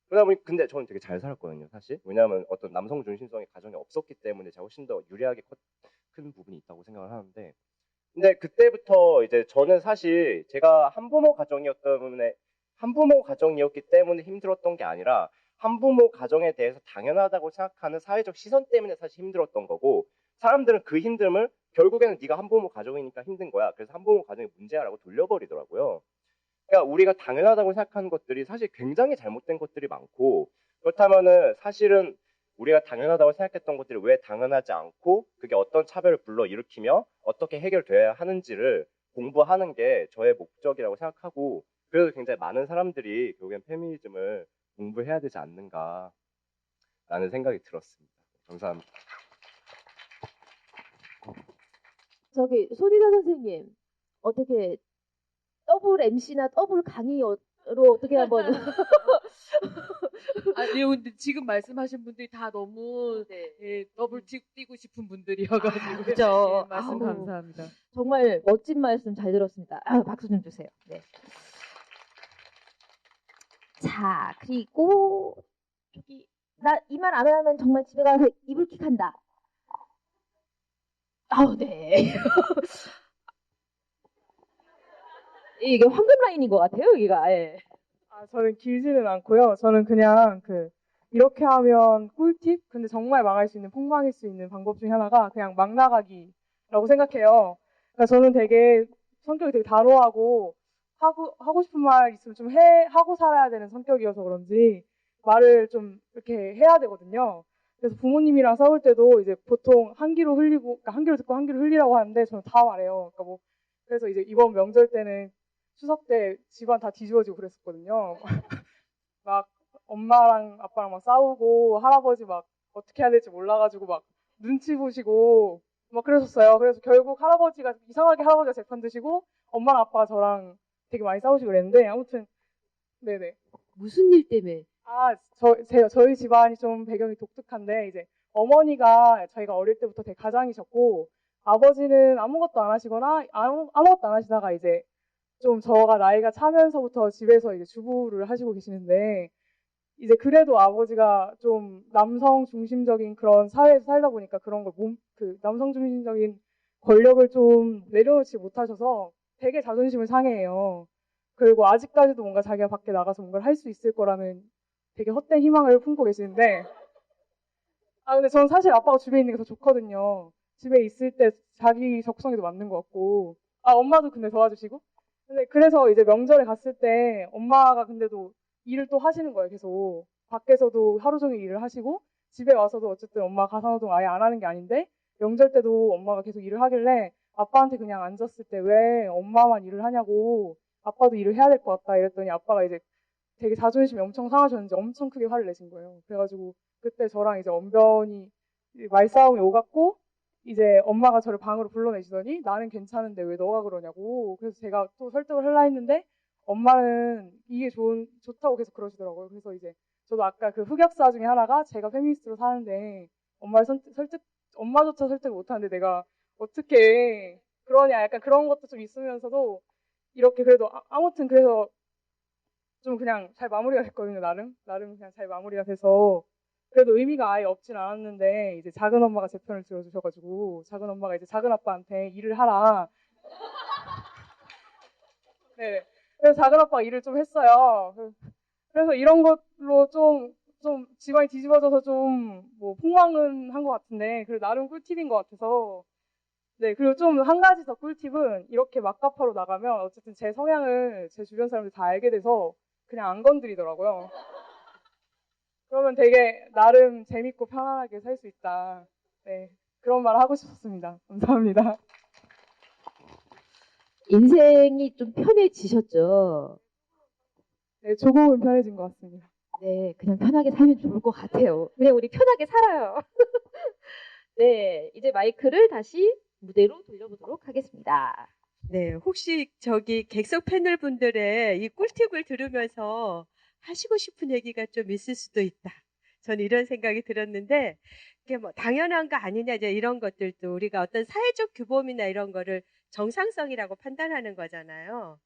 그러다 보니 근데 저는 되게 잘 살았거든요, 사실. 왜냐하면 어떤 남성 중심성의 가정이 없었기 때문에 제가 훨씬 더 유리하게 큰 부분이 있다고 생각을 하는데 근데 그때부터 이제 저는 사실 제가 한부모 가정이었기 때문에 힘들었던 게 아니라 한부모 가정에 대해서 당연하다고 생각하는 사회적 시선 때문에 사실 힘들었던 거고 사람들은 그 힘듦을 결국에는 네가 한부모 가정이니까 힘든 거야. 그래서 한부모 가정이 문제야라고 돌려버리더라고요. 그러니까 우리가 당연하다고 생각하는 것들이 사실 굉장히 잘못된 것들이 많고 그렇다면은 사실은 우리가 당연하다고 생각했던 것들이 왜 당연하지 않고 그게 어떤 차별을 불러일으키며 어떻게 해결돼야 하는지를 공부하는 게 저의 목적이라고 생각하고 그래서 굉장히 많은 사람들이 결국엔 페미니즘을 공부해야 되지 않는가라는 생각이 들었습니다. 감사합니다. 저기 손희정 선생님 어떻게 더블 MC나 더블 강의 어떻게 한번 아니 근데 지금 말씀하신 분들이 다 너무 예, 더블 뛰고 싶은 분들이어가지고 그죠. 예, 말씀 아우. 감사합니다. 정말 멋진 말씀 잘 들었습니다. 박수 좀 주세요. 네. 자, 그리고 저기 나 이 말 안 하면 정말 집에 가서 이불킥한다. 네. 이게 황금 라인인 것 같아요, 여기가. 예. 저는 길지는 않고요. 저는 그냥 이렇게 하면 꿀팁? 근데 정말 망할 수 있는, 폭망일 수 있는 방법 중에 하나가 그냥 막 나가기라고 생각해요. 그러니까 저는 되게 성격이 되게 단호하고 하고 싶은 말 있으면 좀 하고 살아야 되는 성격이어서 그런지 말을 좀 이렇게 해야 되거든요. 그래서 부모님이랑 싸울 때도 이제 보통 한 귀로 흘리고, 그러니까 한 귀로 듣고 한 귀로 흘리라고 하는데 저는 다 말해요. 그러니까 그래서 이제 이번 명절 때는 추석 때 집안 다 뒤집어지고 그랬었거든요. 막 엄마랑 아빠랑 막 싸우고 할아버지 막 어떻게 해야 될지 몰라가지고 막 눈치 보시고 막 그러셨어요. 그래서 결국 이상하게 할아버지가 제 편 드시고 엄마랑 아빠가 저랑 되게 많이 싸우시고 그랬는데 아무튼 네네. 무슨 일 때문에? 저희 집안이 좀 배경이 독특한데 이제 어머니가 저희가 어릴 때부터 되게 가장이셨고 아버지는 아무것도 안 하시거나 아무것도 안 하시다가 이제 좀 저가 나이가 차면서부터 집에서 이제 주부를 하시고 계시는데 이제 그래도 아버지가 좀 남성 중심적인 그런 사회에서 살다 보니까 그런 걸 남성 중심적인 권력을 좀 내려놓지 못하셔서 되게 자존심을 상해해요. 그리고 아직까지도 뭔가 자기가 밖에 나가서 뭔가를 할 수 있을 거라는 되게 헛된 희망을 품고 계시는데 근데 저는 사실 아빠가 집에 있는 게 더 좋거든요. 집에 있을 때 자기 적성에도 맞는 것 같고 엄마도 근데 도와주시고 근데 그래서 이제 명절에 갔을 때 엄마가 근데도 일을 또 하시는 거예요. 계속 밖에서도 하루 종일 일을 하시고 집에 와서도 어쨌든 엄마 가사노동 아예 안 하는 게 아닌데 명절 때도 엄마가 계속 일을 하길래 아빠한테 그냥 앉았을 때 왜 엄마만 일을 하냐고 아빠도 일을 해야 될 것 같다 이랬더니 아빠가 이제 되게 자존심이 엄청 상하셨는지 엄청 크게 화를 내신 거예요. 그래가지고 그때 저랑 이제 언변이 말싸움이 오갔고 이제 엄마가 저를 방으로 불러내시더니 나는 괜찮은데 왜 너가 그러냐고. 그래서 제가 또 설득을 하려 했는데 엄마는 이게 좋다고 계속 그러시더라고요. 그래서 이제 저도 아까 그 흑역사 중에 하나가 제가 페미니스트로 사는데 엄마조차 설득을 못하는데 내가 어떻게 그러냐 약간 그런 것도 좀 있으면서도 이렇게 그래도 아무튼 그래서 좀 그냥 잘 마무리가 됐거든요. 나름 그냥 잘 마무리가 돼서 그래도 의미가 아예 없진 않았는데 이제 작은 엄마가 제 편을 들어주셔가지고 작은 엄마가 이제 작은 아빠한테 일을 하라. 네. 그래서 작은 아빠가 일을 좀 했어요. 그래서 이런 걸로 좀 집안이 뒤집어져서 좀 뭐 폭망은 한 것 같은데 그래도 나름 꿀팁인 것 같아서 네. 그리고 좀 한 가지 더 꿀팁은 이렇게 막가파로 나가면 어쨌든 제 성향을 제 주변 사람들이 다 알게 돼서 그냥 안 건드리더라고요. 그러면 되게 나름 재밌고 편안하게 살 수 있다. 네. 그런 말을 하고 싶었습니다. 감사합니다. 인생이 좀 편해지셨죠? 네, 조금은 편해진 것 같습니다. 네, 그냥 편하게 살면 좋을 것 같아요. 그냥 우리 편하게 살아요. 네, 이제 마이크를 다시 무대로 돌려보도록 하겠습니다. 네, 혹시 저기 객석 패널 분들의 이 꿀팁을 들으면서 하시고 싶은 얘기가 좀 있을 수도 있다. 저는 이런 생각이 들었는데, 이게 뭐 당연한 거 아니냐, 이제 이런 것들도 우리가 어떤 사회적 규범이나 이런 거를 정상성이라고 판단하는 거잖아요.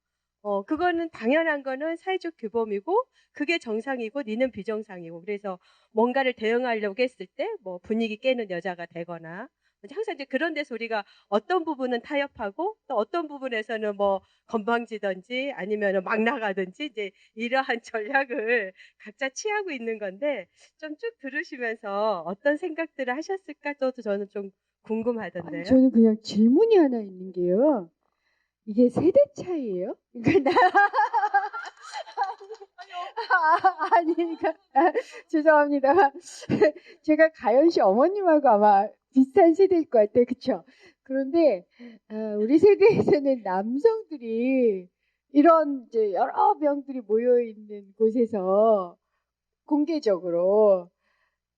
그거는 당연한 거는 사회적 규범이고, 그게 정상이고, 니는 비정상이고, 그래서 뭔가를 대응하려고 했을 때, 뭐 분위기 깨는 여자가 되거나, 항상 이제 그런 데서 우리가 어떤 부분은 타협하고 또 어떤 부분에서는 뭐 건방지든지 아니면 막 나가든지 이제 이러한 전략을 각자 취하고 있는 건데 좀 쭉 들으시면서 어떤 생각들을 하셨을까 저도 저는 좀 궁금하던데요. 아니, 저는 그냥 질문이 하나 있는 게요. 이게 세대 차이예요? 그러니까 그러니까 죄송합니다. 제가 가연 씨 어머님하고 아마 비슷한 세대일 것 같아요. 그렇죠? 그런데 우리 세대에서는 남성들이 이런 이제 여러 명들이 모여 있는 곳에서 공개적으로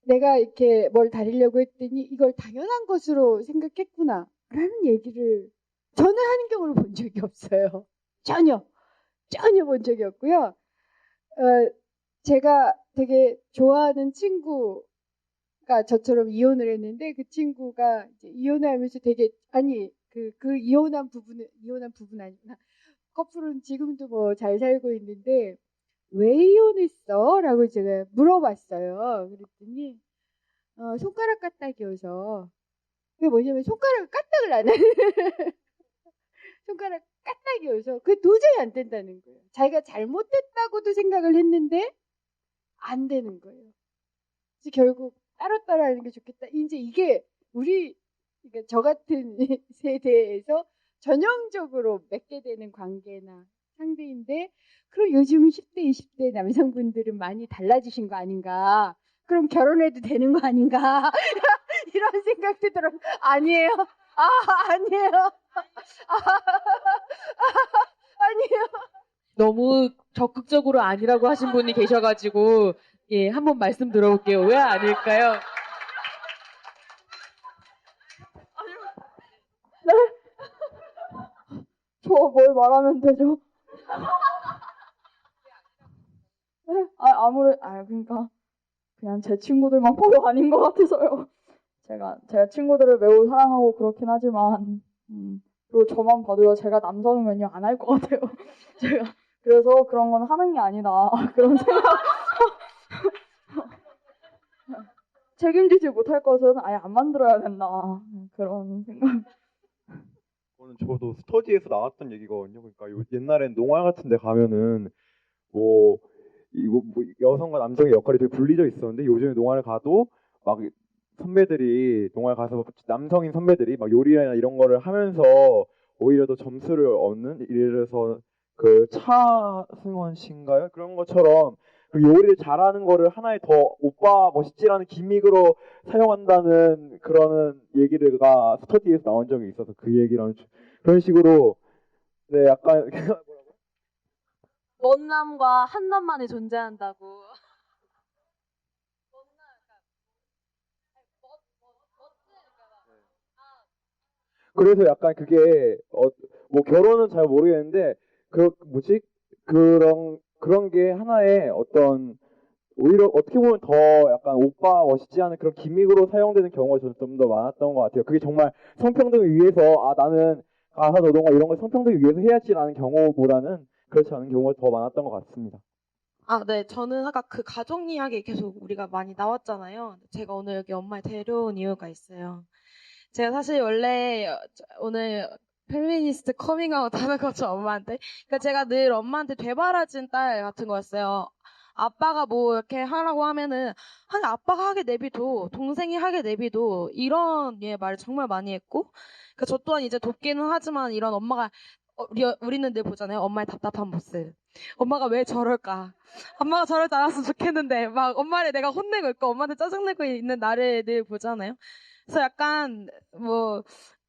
내가 이렇게 뭘 다리려고 했더니 이걸 당연한 것으로 생각했구나 라는 얘기를 저는 하는 경우를 본 적이 없어요. 전혀 본 적이 없고요. 제가 되게 좋아하는 친구가 저처럼 이혼을 했는데 그 친구가 이제 이혼을 하면서 되게 그 이혼한 부분 아니구나. 커플은 지금도 뭐 잘 살고 있는데 왜 이혼했어? 라고 제가 물어봤어요. 그랬더니 손가락 까딱이어서 그게 뭐냐면 손가락을 까딱을 안 해. 손가락 까딱이어서 그게 도저히 안 된다는 거예요. 자기가 잘못했다고도 생각을 했는데 안 되는 거예요. 그래서 결국 따로따로 하는 게 좋겠다. 이제 이게 그러니까 저 같은 세대에서 전형적으로 맺게 되는 관계나 상대인데 그럼 요즘 10대, 20대 남성분들은 많이 달라지신 거 아닌가? 그럼 결혼해도 되는 거 아닌가? 이런 생각도 들어요. 아니에요. 아니에요. 아니에요. 너무 적극적으로 아니라고 하신 분이 계셔가지고 예, 한번 말씀 들어볼게요. 왜 아닐까요? 네? 저 뭘 말하면 되죠? 네? 그러니까 그냥 제 친구들만 보러 아닌 것 같아서요. 제가 친구들을 매우 사랑하고 그렇긴 하지만 그리고 저만 봐도요. 제가 남성이면요 안 할 것 같아요. 제가 그래서 그런 건 하는 게 아니다 그런 생각. 책임지지 못할 것은 아예 안 만들어야 된다 그런 생각. 저도 스터디에서 나왔던 얘기거든요. 그러니까 옛날엔 농활 같은 데 가면은 뭐 여성과 남성의 역할이 되게 분리져 있었는데 요즘에 농활을 가도 막 선배들이 농활 가서 남성인 선배들이 막 요리나 이런 거를 하면서 오히려 더 점수를 얻는, 예를 들어서 그 차승원 씨인가요? 그런 것처럼 그 요리를 잘하는 거를 하나의 더 오빠 멋있지라는 기믹으로 사용한다는 그런 얘기가 스터디에서 나온 적이 있어서 그 얘기랑 그런 식으로 네 약간 먼 남과 한 남만이 존재한다고. 그래서 약간 그게 뭐 결혼은 잘 모르겠는데 그런 게 하나의 어떤 오히려 어떻게 보면 더 약간 오빠 멋있지 않은 그런 기믹으로 사용되는 경우가 좀 더 많았던 것 같아요. 그게 정말 성평등을 위해서 나는 가사 노동과 이런 걸 성평등을 위해서 해야지라는 경우보다는 그렇지 않은 경우가 더 많았던 것 같습니다. 네. 저는 아까 그 가족 이야기 계속 우리가 많이 나왔잖아요. 제가 오늘 여기 엄마를 데려온 이유가 있어요. 제가 사실 원래 오늘 페미니스트 커밍아웃 하는 거죠, 엄마한테. 그러니까 제가 늘 엄마한테 되바라진 딸 같은 거였어요. 아빠가 뭐 이렇게 하라고 하면은 아빠가 하게 내비둬, 동생이 하게 내비둬, 이런 말을 정말 많이 했고, 그러니까 저 또한 이제 돕기는 하지만 이런 엄마가 우리는 늘 보잖아요. 엄마의 답답한 모습. 엄마가 왜 저럴까? 엄마가 저럴 줄 알았으면 좋겠는데 막 엄마를 내가 혼내고 있고 엄마한테 짜증내고 있는 나를 늘 보잖아요. 그래서 약간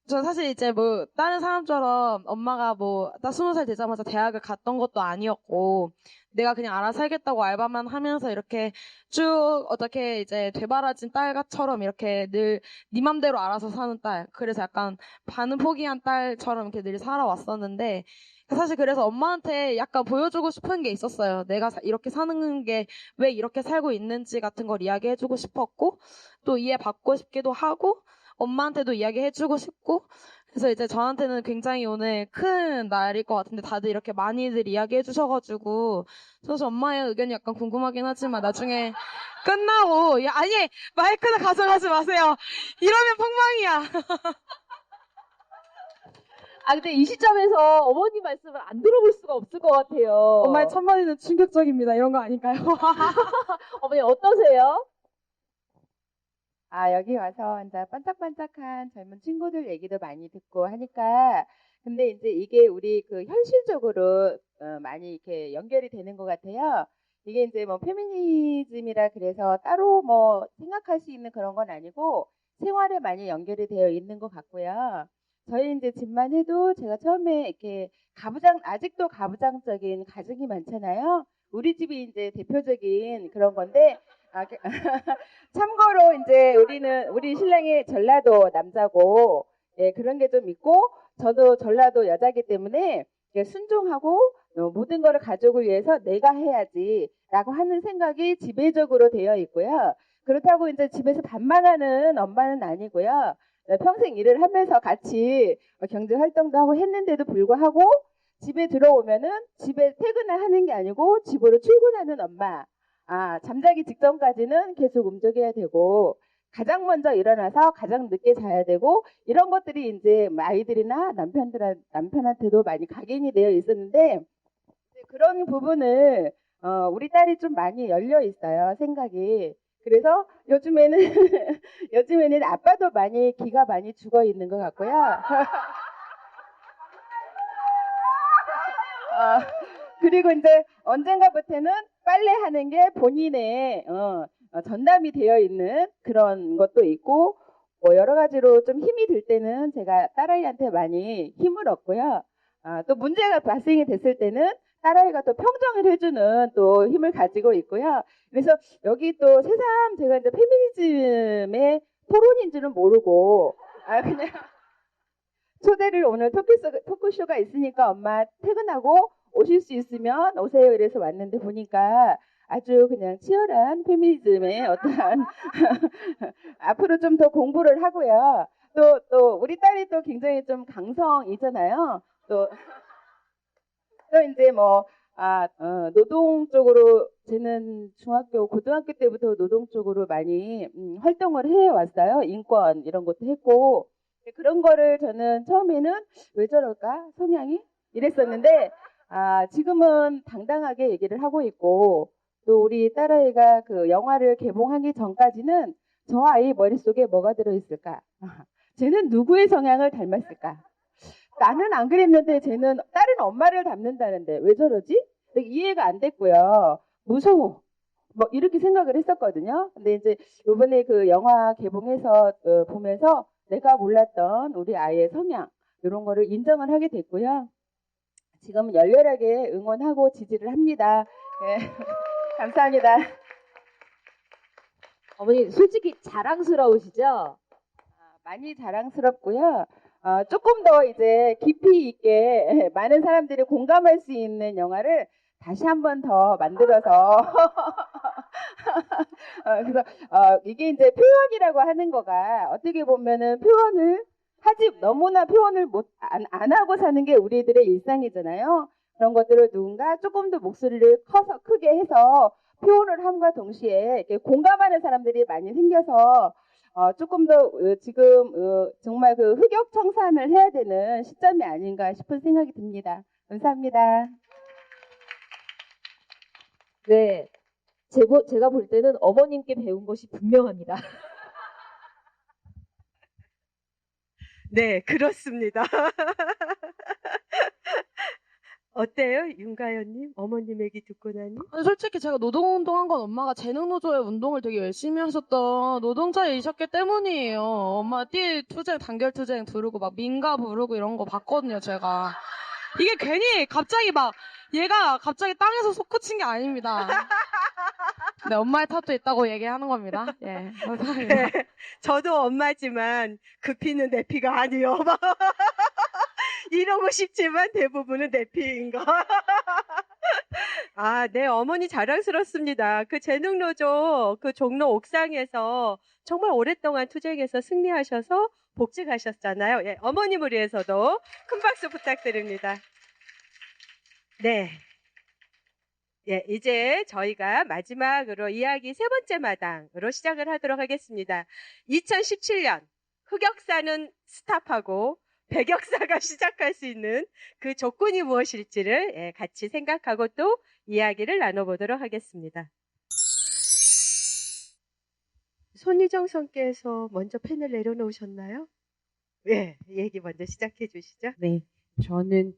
저 사실 이제 다른 사람처럼 엄마가 나 20살 되자마자 대학을 갔던 것도 아니었고 내가 그냥 알아서 살겠다고 알바만 하면서 이렇게 쭉 어떻게 이제 되바라진 딸처럼 이렇게 늘 네 맘대로 알아서 사는 딸. 그래서 약간 반은 포기한 딸처럼 이렇게 늘 살아왔었는데 사실 그래서 엄마한테 약간 보여주고 싶은 게 있었어요. 내가 이렇게 사는 게 왜 이렇게 살고 있는지 같은 걸 이야기해주고 싶었고 또 이해받고 싶기도 하고 엄마한테도 이야기해주고 싶고 그래서 이제 저한테는 굉장히 오늘 큰 날일 것 같은데 다들 이렇게 많이들 이야기해주셔가지고 사실 엄마의 의견이 약간 궁금하긴 하지만 나중에 끝나고 아니 마이크는 가져가지 마세요. 이러면 폭망이야. 근데 이 시점에서 어머니 말씀을 안 들어볼 수가 없을 것 같아요. 엄마의 첫마디는 충격적입니다. 이런 거 아닐까요? 어머니 어떠세요? 여기 와서 이제 반짝반짝한 젊은 친구들 얘기도 많이 듣고 하니까 근데 이제 이게 우리 그 현실적으로 많이 이렇게 연결이 되는 것 같아요. 이게 이제 뭐 페미니즘이라 그래서 따로 뭐 생각할 수 있는 그런 건 아니고 생활에 많이 연결이 되어 있는 것 같고요. 저희 이제 집만 해도 제가 처음에 이렇게 아직도 가부장적인 가정이 많잖아요. 우리 집이 이제 대표적인 그런 건데, 참고로 이제 우리 신랑이 전라도 남자고, 예, 그런 게 좀 있고, 저도 전라도 여자기 때문에 순종하고 모든 거를 가족을 위해서 내가 해야지라고 하는 생각이 지배적으로 되어 있고요. 그렇다고 이제 집에서 밥만 하는 엄마는 아니고요. 평생 일을 하면서 같이 경제 활동도 하고 했는데도 불구하고 집에 들어오면은 집에 퇴근을 하는 게 아니고 집으로 출근하는 엄마. 잠자기 직전까지는 계속 움직여야 되고 가장 먼저 일어나서 가장 늦게 자야 되고 이런 것들이 이제 아이들이나 남편한테도 많이 각인이 되어 있었는데 그런 부분을 우리 딸이 좀 많이 열려 있어요, 생각이. 그래서 요즘에는 아빠도 많이 기가 많이 죽어 있는 것 같고요. 그리고 이제 언젠가부터는 빨래하는 게 본인의 전담이 되어 있는 그런 것도 있고 뭐 여러 가지로 좀 힘이 들 때는 제가 딸아이한테 많이 힘을 얻고요. 또 문제가 발생이 됐을 때는 딸아이가 또 평정을 해주는 또 힘을 가지고 있고요. 그래서 여기 또 새삼 제가 이제 페미니즘의 토론인 줄은 모르고 그냥 초대를 오늘 토크쇼가 있으니까 엄마 퇴근하고 오실 수 있으면 오세요 이래서 왔는데 보니까 아주 그냥 치열한 페미니즘의 어떠한 앞으로 좀 더 공부를 하고요. 또 우리 딸이 또 굉장히 좀 강성이잖아요. 또 이제 뭐 노동 쪽으로 저는 중학교, 고등학교 때부터 노동 쪽으로 많이 활동을 해왔어요. 인권 이런 것도 했고 그런 거를 저는 처음에는 왜 저럴까 성향이 이랬었는데 지금은 당당하게 얘기를 하고 있고 또 우리 딸아이가 그 영화를 개봉하기 전까지는 저 아이 머릿속에 뭐가 들어있을까? 쟤는 누구의 성향을 닮았을까? 나는 안 그랬는데 쟤는 다른 엄마를 닮는다는데 왜 저러지? 이해가 안 됐고요. 무서워. 뭐 이렇게 생각을 했었거든요. 근데 이제 이번에 그 영화 개봉해서 보면서 내가 몰랐던 우리 아이의 성향 이런 거를 인정을 하게 됐고요. 지금 열렬하게 응원하고 지지를 합니다. 네. 감사합니다. 어머니 솔직히 자랑스러우시죠? 많이 자랑스럽고요. 조금 더 이제 깊이 있게 많은 사람들이 공감할 수 있는 영화를 다시 한 번 더 만들어서 그래서 이게 이제 표현이라고 하는 거가 어떻게 보면은 표현을 너무나 표현을 안 하고 사는 게 우리들의 일상이잖아요. 그런 것들을 누군가 조금 더 목소리를 크게 해서 표현을 함과 동시에 이렇게 공감하는 사람들이 많이 생겨서 조금 더 지금 정말 그 흑역 청산을 해야 되는 시점이 아닌가 싶은 생각이 듭니다. 감사합니다. 네, 제가 볼 때는 어머님께 배운 것이 분명합니다. 네, 그렇습니다. 어때요, 윤가연님? 어머님 얘기 듣고 나니? 아니, 솔직히 제가 노동운동한 건 엄마가 재능노조의 운동을 되게 열심히 하셨던 노동자이셨기 때문이에요. 엄마 투쟁, 단결투쟁 부르고 막 민가 부르고 이런 거 봤거든요, 제가. 이게 괜히 갑자기 얘가 갑자기 땅에서 솟구친 게 아닙니다. 네, 엄마의 탓도 있다고 얘기하는 겁니다. 예, 감사합니다. 네, 저도 엄마지만 그 피는 내 피가 아니요. 이러고 싶지만 대부분은 내 피인 거. 네, 어머니 자랑스럽습니다. 그 재능노조 그 종로 옥상에서 정말 오랫동안 투쟁해서 승리하셔서 복직하셨잖아요. 예, 어머님을 위해서도 큰 박수 부탁드립니다. 네. 예, 이제 저희가 마지막으로 이야기 세 번째 마당으로 시작을 하도록 하겠습니다. 2017년 흑역사는 스탑하고 백역사가 시작할 수 있는 그 조건이 무엇일지를 같이 생각하고 또 이야기를 나눠보도록 하겠습니다. 손희정 선께서 먼저 펜을 내려놓으셨나요? 예, 얘기 먼저 시작해 주시죠. 네, 저는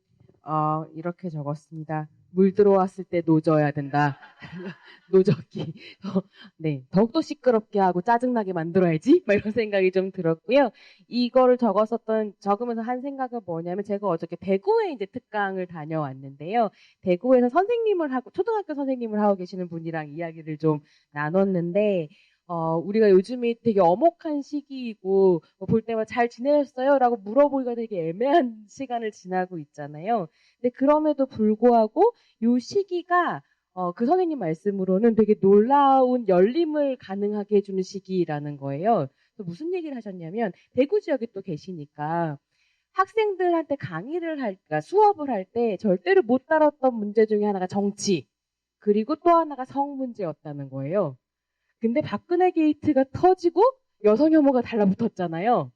이렇게 적었습니다. 물 들어왔을 때 노져야 된다. 노젓기. 네, 더욱더 시끄럽게 하고 짜증나게 만들어야지. 막 이런 생각이 좀 들었고요. 이거를 적으면서 한 생각은 뭐냐면 제가 어저께 대구에 이제 특강을 다녀왔는데요. 대구에서 초등학교 선생님을 하고 계시는 분이랑 이야기를 좀 나눴는데, 우리가 요즘이 되게 엄혹한 시기이고 볼 때마다 잘 지내셨어요? 라고 물어보기가 되게 애매한 시간을 지나고 있잖아요. 근데 그럼에도 불구하고 이 시기가 그 선생님 말씀으로는 되게 놀라운 열림을 가능하게 해주는 시기라는 거예요. 그래서 무슨 얘기를 하셨냐면 대구 지역에 또 계시니까 학생들한테 강의를 그러니까 수업을 할 때 절대로 못 다뤘던 문제 중에 하나가 정치, 그리고 또 하나가 성 문제였다는 거예요. 근데 박근혜 게이트가 터지고 여성 혐오가 달라붙었잖아요.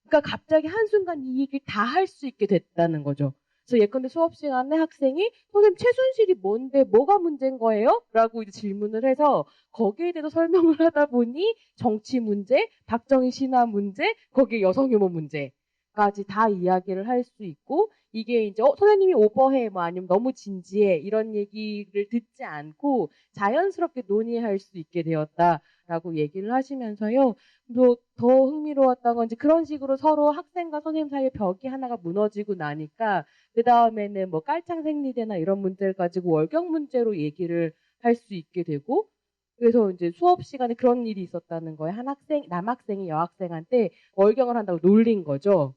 그러니까 갑자기 한순간 이 얘기를 다 할 수 있게 됐다는 거죠. 그래서 예컨대 수업 시간에 학생이 선생님 최순실이 뭔데 뭐가 문제인 거예요? 라고 이제 질문을 해서 거기에 대해서 설명을 하다 보니 정치 문제, 박정희 신화 문제, 거기에 여성 혐오 문제까지 다 이야기를 할 수 있고 이게 이제 선생님이 오버해 뭐 아니면 너무 진지해 이런 얘기를 듣지 않고 자연스럽게 논의할 수 있게 되었다라고 얘기를 하시면서요. 또 더 흥미로웠던 건 이제 그런 식으로 서로 학생과 선생님 사이의 벽이 하나가 무너지고 나니까 그 다음에는 뭐 깔창 생리대나 이런 문제를 가지고 월경 문제로 얘기를 할 수 있게 되고 그래서 이제 수업 시간에 그런 일이 있었다는 거예요. 한 학생, 남학생이 여학생한테 월경을 한다고 놀린 거죠.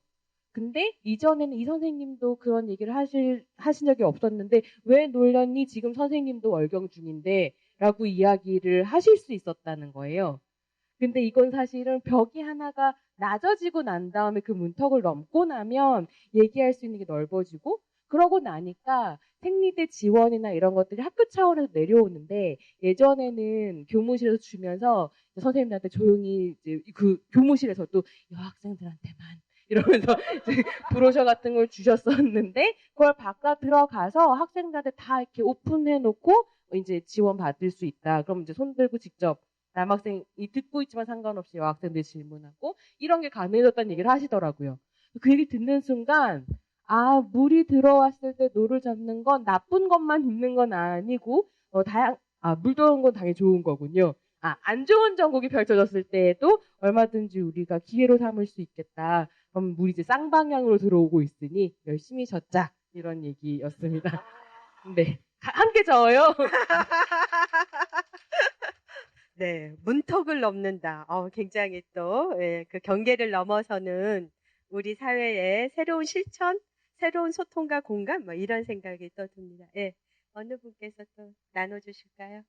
근데 이전에는 이 선생님도 그런 얘기를 하신 적이 없었는데 왜 놀렸니? 지금 선생님도 월경 중인데 라고 이야기를 하실 수 있었다는 거예요. 근데 이건 사실은 벽이 하나가 낮아지고 난 다음에 그 문턱을 넘고 나면 얘기할 수 있는 게 넓어지고 그러고 나니까 생리대 지원이나 이런 것들이 학교 차원에서 내려오는데 예전에는 교무실에서 주면서 선생님들한테 조용히 이제 그 교무실에서도 여학생들한테만 이러면서 이제 브로셔 같은 걸 주셨었는데 그걸 바깥 들어가서 학생들한테 다 이렇게 오픈해 놓고 이제 지원 받을 수 있다. 그럼 이제 손 들고 직접 남학생이 듣고 있지만 상관없이 여학생들이 질문하고 이런 게 가능해졌다는 얘기를 하시더라고요. 그 얘기 듣는 순간 물이 들어왔을 때 노를 잡는 건 나쁜 것만 있는 건 아니고 물 들어오는 건 당연히 좋은 거군요. 안 좋은 전국이 펼쳐졌을 때에도 얼마든지 우리가 기회로 삼을 수 있겠다. 그럼 물이 이제 쌍방향으로 들어오고 있으니 열심히 젓자. 이런 얘기였습니다. 네. 함께 저어요. 네, 문턱을 넘는다. 굉장히 또, 그 경계를 넘어서는 우리 사회의 새로운 실천, 새로운 소통과 공감, 뭐 이런 생각이 또 듭니다. 예. 어느 분께서 또 나눠주실까요?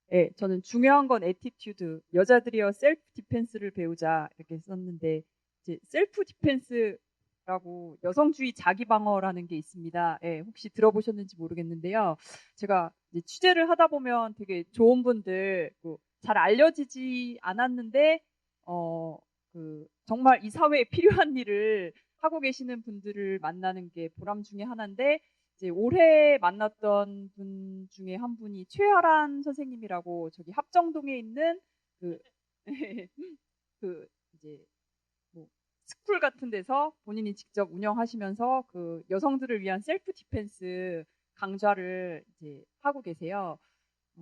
네, 저는 중요한 건 애티튜드. 여자들이여 셀프 디펜스를 배우자 이렇게 썼는데 이제 셀프 디펜스라고 여성주의 자기 방어라는 게 있습니다. 예, 혹시 들어보셨는지 모르겠는데요. 제가 이제 취재를 하다 보면 되게 좋은 분들 잘 알려지지 않았는데 정말 이 사회에 필요한 일을 하고 계시는 분들을 만나는 게 보람 중에 하나인데 이제 올해 만났던 분 중에 한 분이 최하란 선생님이라고 저기 합정동에 있는 이제 뭐 스쿨 같은 데서 본인이 직접 운영하시면서 그 여성들을 위한 셀프 디펜스 강좌를 이제 하고 계세요.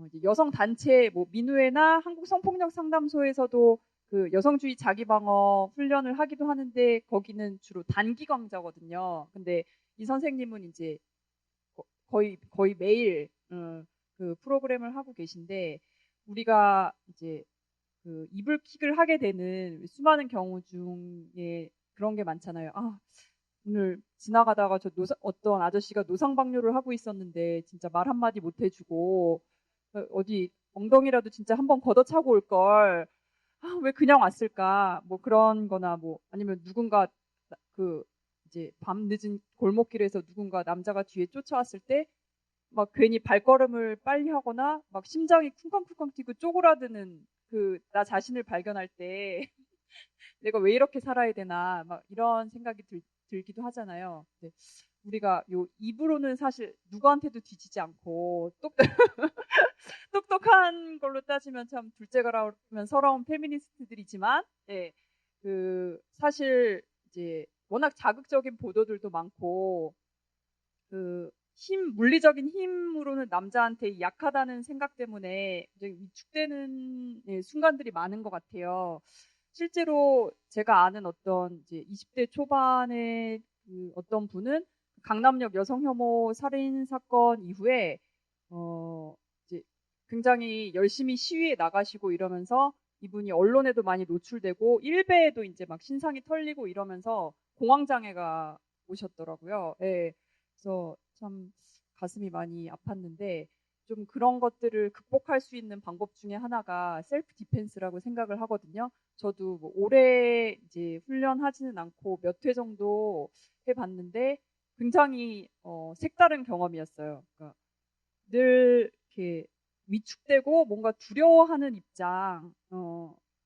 이제 여성 단체 뭐 민우회나 한국 성폭력 상담소에서도 그 여성주의 자기방어 훈련을 하기도 하는데 거기는 주로 단기 강좌거든요. 근데 이 선생님은 이제 거의 매일 그 프로그램을 하고 계신데 우리가 이제 그 이불킥을 하게 되는 수많은 경우 중에 그런 게 많잖아요. 오늘 지나가다가 어떤 아저씨가 노상방뇨를 하고 있었는데 진짜 말 한마디 못 해주고 어디 엉덩이라도 진짜 한번 걷어차고 올 걸. 왜 그냥 왔을까? 뭐 그런 거나 뭐 아니면 누군가 이제 밤 늦은 골목길에서 누군가 남자가 뒤에 쫓아왔을 때 막 괜히 발걸음을 빨리 하거나 막 심장이 쿵쾅쿵쾅 뛰고 쪼그라드는 나 자신을 발견할 때 내가 왜 이렇게 살아야 되나 막 이런 생각이 들기도 하잖아요. 근데 우리가 요 입으로는 사실 누구한테도 뒤지지 않고 똑똑한 걸로 따지면 참 둘째가라면 서러운 페미니스트들이지만 사실 이제 워낙 자극적인 보도들도 많고 물리적인 힘으로는 남자한테 약하다는 생각 때문에 위축되는 순간들이 많은 것 같아요. 실제로 제가 아는 어떤 이제 20대 초반의 어떤 분은 강남역 여성 혐오 살인 사건 이후에 이제 굉장히 열심히 시위에 나가시고 이러면서 이분이 언론에도 많이 노출되고 일베에도 이제 막 신상이 털리고 이러면서 공황장애가 오셨더라고요. 예. 그래서 참 가슴이 많이 아팠는데 좀 그런 것들을 극복할 수 있는 방법 중에 하나가 셀프 디펜스라고 생각을 하거든요. 저도 뭐 오래 이제 훈련하지는 않고 몇 회 정도 해봤는데 굉장히 색다른 경험이었어요. 그러니까 늘 이렇게 위축되고 뭔가 두려워하는 입장,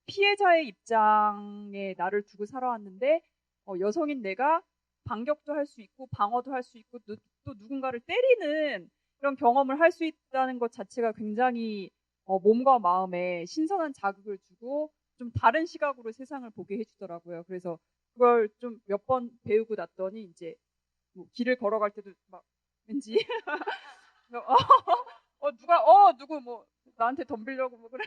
피해자의 입장에 나를 두고 살아왔는데 여성인 내가 반격도 할 수 있고 방어도 할 수 있고 또 누군가를 때리는 그런 경험을 할 수 있다는 것 자체가 굉장히 몸과 마음에 신선한 자극을 주고 좀 다른 시각으로 세상을 보게 해주더라고요. 그래서 그걸 좀 몇 번 배우고 났더니 이제 뭐 길을 걸어갈 때도 막 왠지 누구 뭐 나한테 덤비려고 뭐 그래.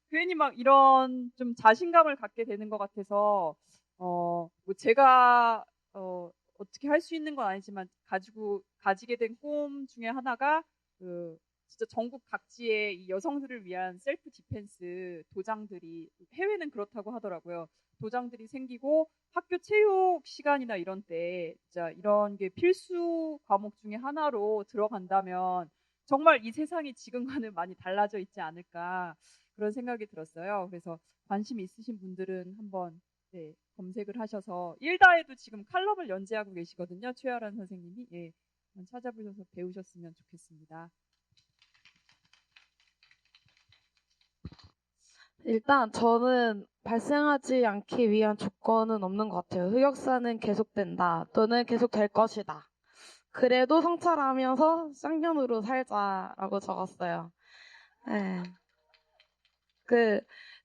괜히 막 이런 좀 자신감을 갖게 되는 것 같아서 뭐 제가 어떻게 할 수 있는 건 아니지만 가지게 된 꿈 중에 하나가 진짜 전국 각지의 이 여성들을 위한 셀프 디펜스 도장들이 해외는 그렇다고 하더라고요. 도장들이 생기고 학교 체육 시간이나 이런 때 진짜 이런 게 필수 과목 중에 하나로 들어간다면 정말 이 세상이 지금과는 많이 달라져 있지 않을까 그런 생각이 들었어요. 그래서 관심 있으신 분들은 한번 검색을 하셔서 일다에도 지금 칼럼을 연재하고 계시거든요. 최아란 선생님이 한번 찾아보셔서 배우셨으면 좋겠습니다. 일단 저는 발생하지 않기 위한 조건은 없는 것 같아요. 흑역사는 계속된다 또는 계속될 것이다. 그래도 성찰하면서 쌍년으로 살자라고 적었어요. 네.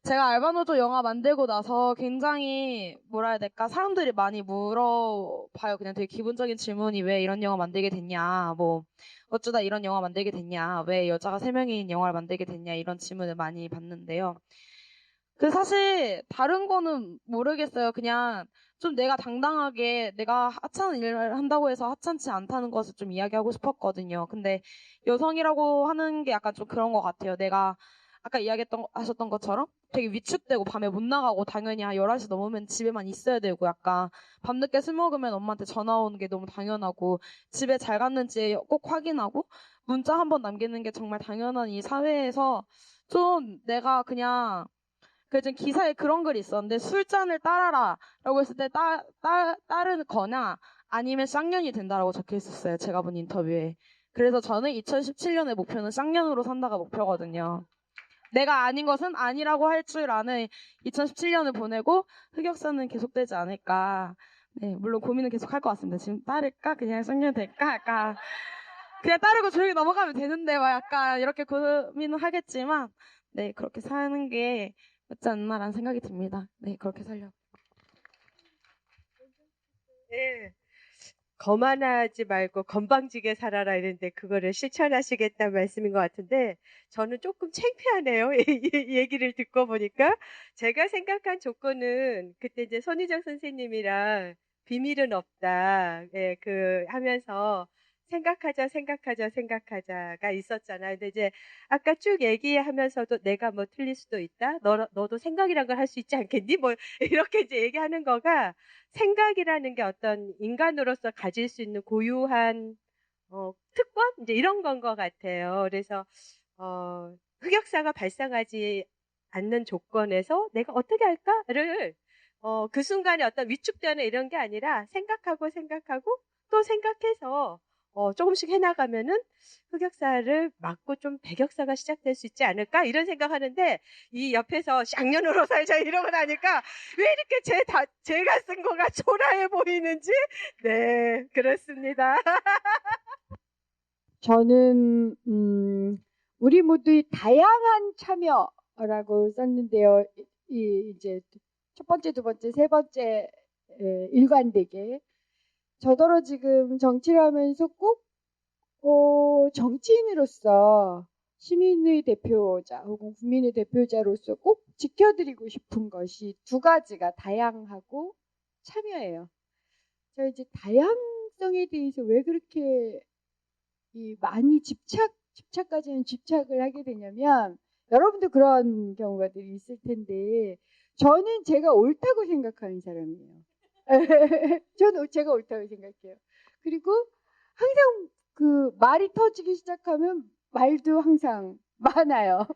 제가 알바노조 영화 만들고 나서 굉장히 뭐라 해야 될까 사람들이 많이 물어봐요. 그냥 되게 기본적인 질문이 왜 이런 영화 만들게 됐냐, 뭐 어쩌다 이런 영화 만들게 됐냐, 왜 여자가 3명인 영화를 만들게 됐냐 이런 질문을 많이 받는데요. 사실 다른 거는 모르겠어요. 그냥 좀 내가 당당하게 내가 하찮은 일을 한다고 해서 하찮지 않다는 것을 좀 이야기하고 싶었거든요. 근데 여성이라고 하는 게 약간 좀 그런 것 같아요. 내가 아까 하셨던 것처럼 되게 위축되고 밤에 못 나가고 당연히 11시 넘으면 집에만 있어야 되고 약간 밤늦게 술 먹으면 엄마한테 전화 오는 게 너무 당연하고 집에 잘 갔는지 꼭 확인하고 문자 한번 남기는 게 정말 당연한 이 사회에서 좀 내가 그냥 좀 기사에 그런 글이 있었는데 술잔을 따라라 라고 했을 때 따르거나 아니면 쌍년이 된다라고 적혀 있었어요. 제가 본 인터뷰에. 그래서 저는 2017년의 목표는 쌍년으로 산다가 목표거든요. 내가 아닌 것은 아니라고 할 줄 아는 2017년을 보내고 흑역사는 계속되지 않을까. 네, 물론 고민은 계속 할 것 같습니다. 지금 따를까? 그냥 쌍년 될까? 약간 그냥 따르고 조용히 넘어가면 되는데 막 약간 이렇게 고민은 하겠지만 네, 그렇게 사는 게 맞지 않나라는 생각이 듭니다. 네, 그렇게 살려고. 네. 거만하지 말고 건방지게 살아라 이랬는데 그거를 실천하시겠다는 말씀인 것 같은데 저는 조금 창피하네요. 이 얘기를 듣고 보니까 제가 생각한 조건은 그때 이제 손희정 선생님이랑 비밀은 없다. 하면서 생각하자가 있었잖아요. 근데 이제 아까 쭉 얘기하면서도 내가 뭐 틀릴 수도 있다. 너도 생각이란 걸 할 수 있지 않겠니? 뭐 이렇게 이제 얘기하는 거가 생각이라는 게 어떤 인간으로서 가질 수 있는 고유한 특권 이제 이런 건 것 같아요. 그래서 흑역사가 발생하지 않는 조건에서 내가 어떻게 할까를 그 순간에 어떤 위축되는 이런 게 아니라 생각하고 또 생각해서 조금씩 해나가면은 흑역사를 막고 좀 백역사가 시작될 수 있지 않을까 이런 생각하는데 이 옆에서 쌍년으로 살자 이러고 나니까 왜 이렇게 제가 쓴 거가 초라해 보이는지 네 그렇습니다. 저는 우리 모두의 다양한 참여라고 썼는데요. 이제 첫 번째, 두 번째, 세 번째 일관되게 저더러 지금 정치를 하면서 꼭 정치인으로서 시민의 대표자 혹은 국민의 대표자로서 꼭 지켜드리고 싶은 것이 두 가지가 다양하고 참여예요. 제가 이제 다양성에 대해서 왜 그렇게 많이 집착 집착까지는 집착을 하게 되냐면 여러분도 그런 경우가 늘 있을 텐데 저는 제가 옳다고 생각하는 사람이에요. 저는 제가 옳다고 생각해요. 그리고 항상 그 말이 터지기 시작하면 말도 항상 많아요.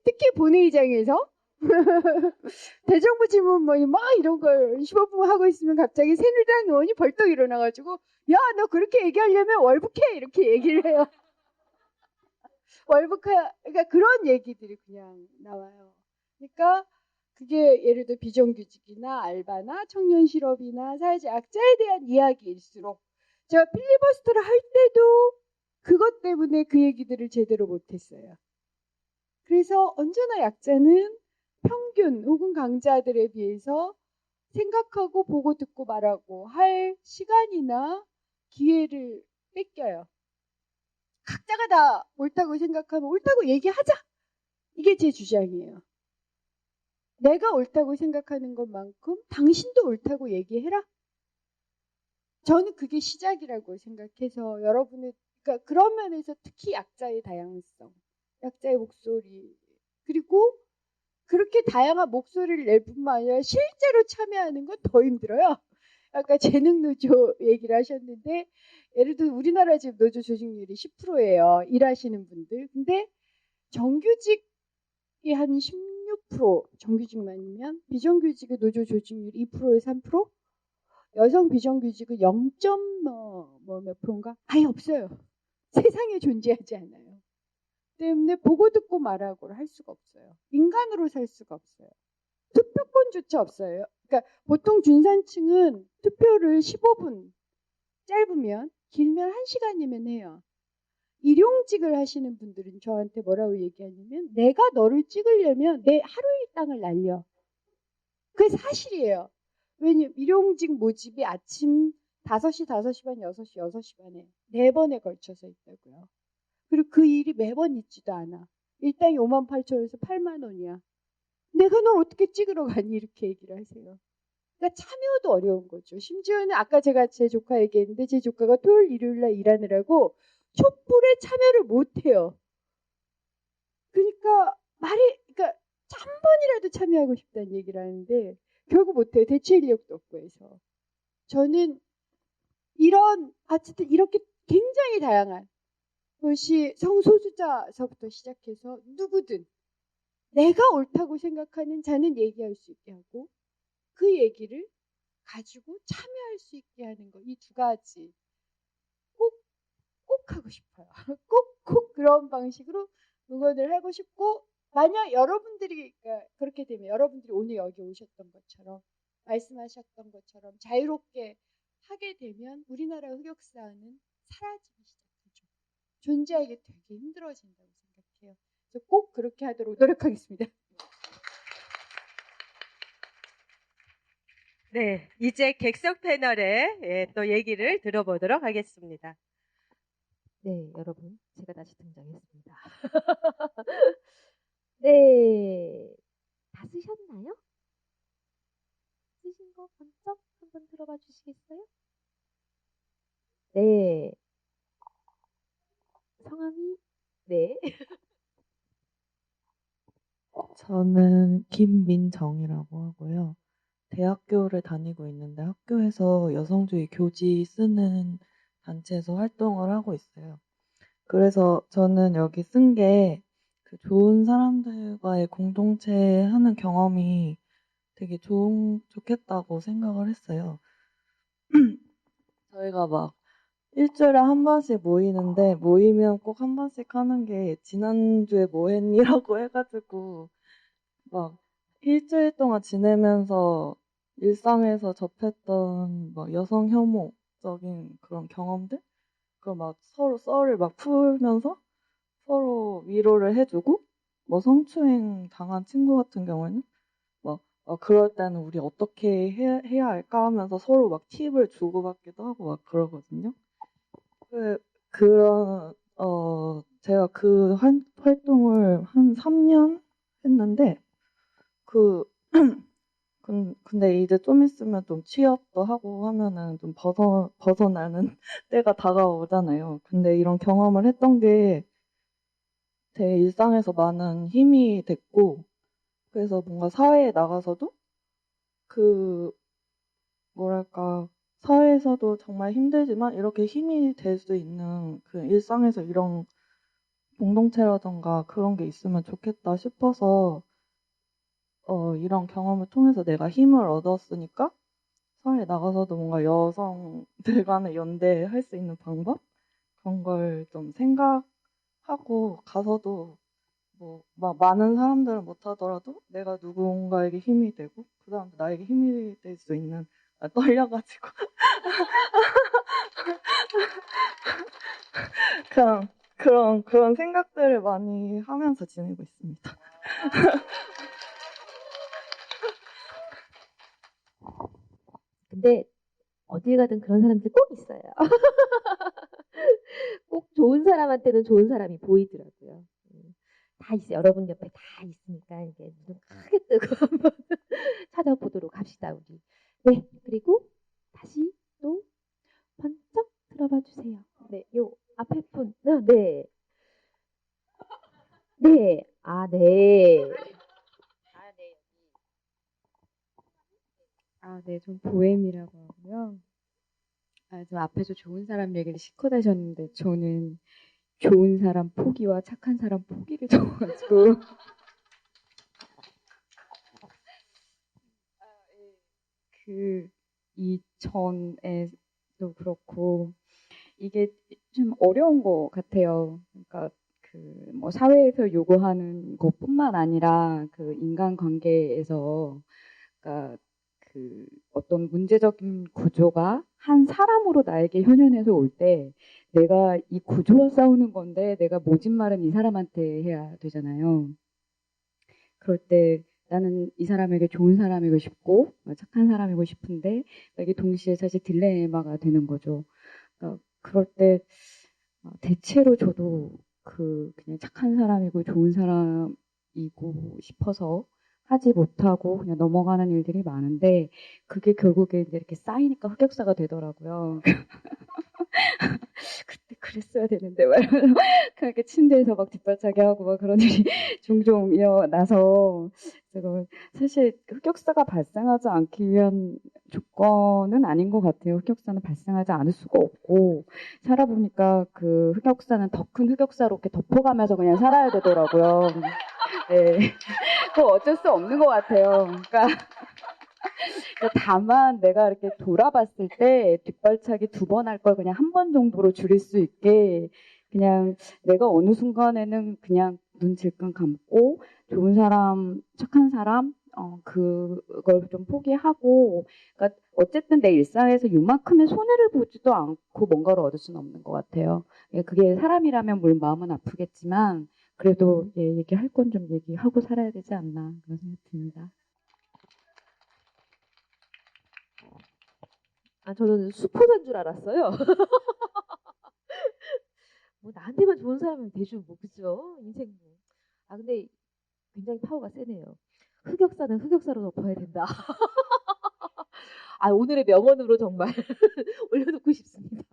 특히 본회의장에서 대정부 질문 뭐 막 이런 걸 15분 하고 있으면 갑자기 새누리당 의원이 벌떡 일어나가지고 야, 너 그렇게 얘기하려면 월북해 이렇게 얘기를 해요. 그러니까 그런 얘기들이 그냥 나와요. 그러니까 그게 예를 들어 비정규직이나 알바나 청년 실업이나 사회적 약자에 대한 이야기일수록 제가 필리버스터를 할 때도 그것 때문에 그 얘기들을 제대로 못했어요. 그래서 언제나 약자는 평균 혹은 강자들에 비해서 생각하고 보고 듣고 말하고 할 시간이나 기회를 뺏겨요. 각자가 다 옳다고 생각하면 옳다고 얘기하자. 이게 제 주장이에요. 내가 옳다고 생각하는 것만큼 당신도 옳다고 얘기해라. 저는 그게 시작이라고 생각해서 여러분의 그러니까 그런 면에서 특히 약자의 다양성, 약자의 목소리 그리고 그렇게 다양한 목소리를 낼 뿐만 아니라 실제로 참여하는 건 더 힘들어요. 아까 재능노조 얘기를 하셨는데 예를 들어 우리나라 지금 노조 조직률이 10%예요. 일하시는 분들. 근데 정규직이 한 16% 정규직만이면 비정규직의 노조 조직률이 2%에서 3%? 여성 비정규직은 0. 몇 프로인가? 아예 없어요. 세상에 존재하지 않아요. 때문에 보고 듣고 말하고를 할 수가 없어요. 인간으로 살 수가 없어요. 투표권조차 없어요. 그러니까 보통 중산층은 투표를 15분 짧으면 길면 1시간이면 해요. 일용직을 하시는 분들은 저한테 뭐라고 얘기하냐면 내가 너를 찍으려면 내 하루 일당을 날려. 그게 사실이에요. 왜냐면 일용직 모집이 아침 5시, 5시 반, 6시, 6시 반에 4번에 걸쳐서 있다고요. 그리고 그 일이 매번 있지도 않아. 일당이 58,000원에서 8만 원이야. 내가 널 어떻게 찍으러 가니? 이렇게 얘기를 하세요. 그러니까 참여도 어려운 거죠. 심지어는 아까 제가 제 조카 얘기했는데 제 조카가 토요일, 일요일 날 일하느라고 촛불에 참여를 못해요. 그러니까 그러니까 한 번이라도 참여하고 싶다는 얘기를 하는데 결국 못해요. 대체 인력도 없고 해서. 저는 어쨌든 이렇게 굉장히 다양한 것이 성소수자서부터 시작해서 누구든 내가 옳다고 생각하는 자는 얘기할 수 있게 하고 그 얘기를 가지고 참여할 수 있게 하는 거. 이 두 가지 꼭 하고 싶어요. 꼭 그런 방식으로 응원을 하고 싶고 만약 여러분들이 그렇게 되면 여러분들이 오늘 여기 오셨던 것처럼 말씀하셨던 것처럼 자유롭게 하게 되면 우리나라 흑역사는 사라지기 시작하죠. 존재하기 되게 힘들어진다고 생각해요. 그래서 꼭 그렇게 하도록 노력하겠습니다. 네, 이제 객석 패널의 또 얘기를 들어보도록 하겠습니다. 네, 여러분, 제가 다시 등장했습니다. 네, 다 쓰셨나요? 쓰신 거 번쩍 한번 들어봐 주시겠어요? 네, 성함이 네. 저는 김민정이라고 하고요. 대학교를 다니고 있는데 학교에서 여성주의 교지 쓰는 단체에서 활동을 하고 있어요. 그래서 저는 여기 쓴 게 그 좋은 사람들과의 공동체 하는 경험이 되게 좋겠다고 생각을 했어요. 저희가 막 일주일에 한 번씩 모이는데 모이면 꼭 한 번씩 하는 게 지난주에 뭐 했니라고 해가지고 막 일주일 동안 지내면서 일상에서 접했던 뭐 여성 혐오적인 그런 경험들 그걸 막 서로 썰을 막 풀면서 서로 위로를 해주고 뭐 성추행 당한 친구 같은 경우에는 막 그럴 때는 우리 어떻게 해야 할까 하면서 서로 막 팁을 주고받기도 하고 막 그러거든요. 제가 그 활동을 한 3년 했는데 근데 이제 좀 있으면 좀 취업도 하고 하면은 좀 벗어나는 때가 다가오잖아요. 근데 이런 경험을 했던 게 제 일상에서 많은 힘이 됐고, 그래서 뭔가 사회에 나가서도 그 뭐랄까 사회에서도 정말 힘들지만 이렇게 힘이 될 수 있는 그 일상에서 이런 공동체라던가 그런 게 있으면 좋겠다 싶어서 이런 경험을 통해서 내가 힘을 얻었으니까 사회에 나가서도 뭔가 여성들 간의 연대할 수 있는 방법 그런 걸 좀 생각하고 가서도 뭐 막 많은 사람들은 못하더라도 내가 누군가에게 힘이 되고 그 사람도 나에게 힘이 될 수 있는 떨려가지고 그런 생각들을 많이 하면서 지내고 있습니다. 근데 어딜 가든 그런 사람들 꼭 있어요. 꼭 좋은 사람한테는 좋은 사람이 보이더라고요. 다 있어요. 여러분 옆에 다 있으니까 이게 눈 크게 뜨고 한번 찾아보도록 합시다, 우리. 네, 그리고 다시 또 번쩍 들어봐 주세요. 네, 요 앞에 분. 네. 네. 아, 네. 아, 네, 전 보엠이라고 하고요. 좀 앞에서 좋은 사람 얘기를 실컷 하셨는데 저는 좋은 사람 포기와 착한 사람 포기를 적어가지고 그 이전에도 그렇고 이게 좀 어려운 것 같아요. 그러니까 그 뭐 사회에서 요구하는 것뿐만 아니라 그 인간관계에서 그러니까 그 어떤 문제적인 구조가 한 사람으로 나에게 현현해서 올 때 내가 이 구조와 싸우는 건데 내가 모진 말은 이 사람한테 해야 되잖아요. 그럴 때 나는 이 사람에게 좋은 사람이고 싶고 착한 사람이고 싶은데 이게 동시에 사실 딜레마가 되는 거죠. 그러니까 그럴 때 대체로 저도 그냥 착한 사람이고 좋은 사람이고 싶어서 하지 못하고 그냥 넘어가는 일들이 많은데 그게 결국에 이제 이렇게 쌓이니까 흑역사가 되더라고요. 그때 그랬어야 되는데 말이야. 그렇게 침대에서 막 뒷발차기 하고 막 그런 일이 종종 일어나서 제가 사실 흑역사가 발생하지 않기 위한 조건은 아닌 것 같아요. 흑역사는 발생하지 않을 수가 없고 살아보니까 그 흑역사는 더 큰 흑역사로 이렇게 덮어가면서 그냥 살아야 되더라고요. 네, 그거 어쩔 수 없는 것 같아요. 그러니까 다만 내가 이렇게 돌아봤을 때 뒷발차기 2번 할 걸 그냥 1번 정도로 줄일 수 있게 그냥 내가 어느 순간에는 그냥 눈 질끈 감고 좋은 사람, 착한 사람 그걸 좀 포기하고 그러니까 어쨌든 내 일상에서 요만큼의 손해를 보지도 않고 뭔가를 얻을 수는 없는 것 같아요. 그게 사람이라면 물론 마음은 아프겠지만 그래도 얘기할 건 좀 얘기하고 살아야 되지 않나 그런 생각이 듭니다. 아, 저는 수포자인 줄 알았어요. 뭐 나한테만 좋은 사람이면 되죠, 뭐 그죠? 인생 뭐. 아, 근데 굉장히 파워가 세네요. 흑역사는 흑역사로 덮어야 된다. 아, 오늘의 명언으로 정말 올려놓고 싶습니다.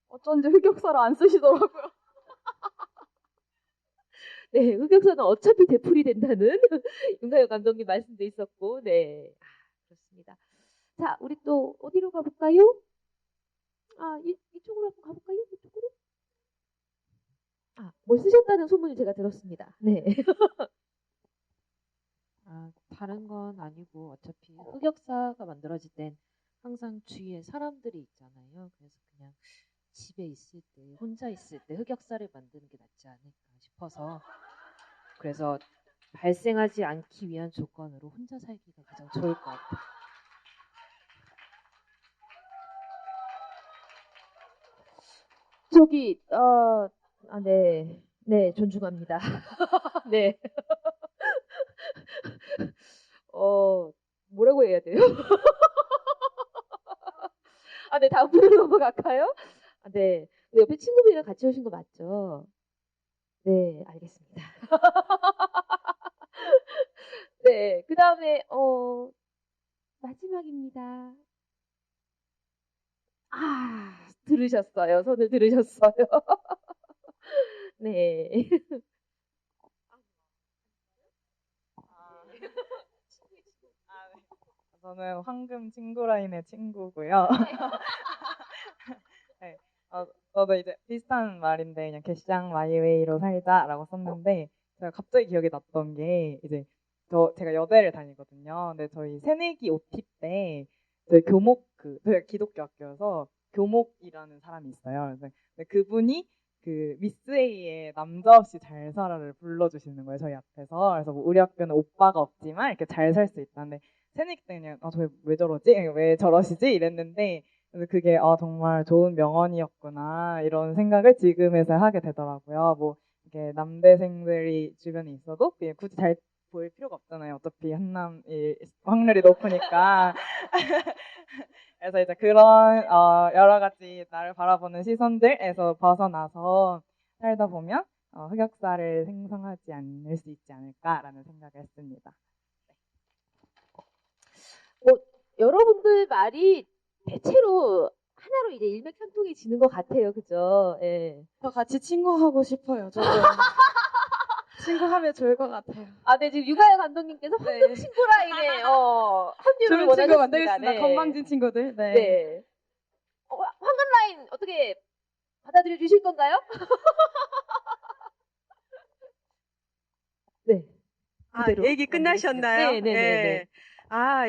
어쩐지 흑역사를 안 쓰시더라고요. 네, 흑역사는 어차피 되풀이 된다는 윤가영 감독님 말씀도 있었고, 네, 그렇습니다. 자, 우리 또 어디로 가볼까요? 아, 이쪽으로 한번 가볼까요? 이쪽으로? 아, 뭘 쓰셨다는 소문을 제가 들었습니다. 네. 다른 건 아니고 어차피 흑역사가 만들어질 땐 항상 주위에 사람들이 있잖아요. 그래서 그냥 집에 있을 때, 혼자 있을 때 흑역사를 만드는 게 낫지 않을까 싶어서 그래서 발생하지 않기 위한 조건으로 혼자 살기가 가장 좋을 것 같아요. 저기, 네. 네, 존중합니다. 네. 뭐라고 해야 돼요? 아, 네, 다음 분으로 넘어갈까요? 아, 네. 네, 옆에 친구분이랑 같이 오신 거 맞죠? 네, 알겠습니다. 네, 그 다음에, 마지막입니다. 아, 들으셨어요. 손을 들으셨어요. 네. 저는 황금 친구라인의 친구고요. 네, 저도 이제 비슷한 말인데 그냥 개쌍 마이웨이로 살자라고 썼는데 제가 갑자기 기억이 났던 게 이제 제가 여대를 다니거든요. 근데 저희 새내기 OT 때 저희 저희가 기독교 학교여서 교목이라는 사람이 있어요. 근데 그분이 그 미스 A의 남자 없이 잘 살아를 불러주시는 거예요, 저희 앞에서. 그래서 뭐 우리 학교는 오빠가 없지만 이렇게 잘 살 수 있다는데 새내기 때 그냥 저희 왜 저러지? 왜 저러시지? 이랬는데 그래서 그게 정말 좋은 명언이었구나 이런 생각을 지금에서 하게 되더라고요. 뭐 이게 남대생들이 주변에 있어도 그냥 굳이 잘 보일 필요가 없잖아요. 어차피 한남일 확률이 높으니까. 그래서 이제 그런 여러 가지 나를 바라보는 시선들에서 벗어나서 살다 보면 흑역사를 생성하지 않을 수 있지 않을까라는 생각을 했습니다. 여러분들 말이 대체로 하나로 이제 일맥상통해지는 것 같아요, 그죠? 예. 저 같이 친구하고 싶어요. 저도 친구하면 좋을 것 같아요. 아, 네, 지금 유가연 감독님께서 황금 친구 라인에 합류를 좋은 친구 원하셨습니다. 만들겠습니다. 네. 건방진 친구들. 네. 네. 황금 라인 어떻게 받아들여 주실 건가요? 네. 얘기 끝나셨나요? 네네네.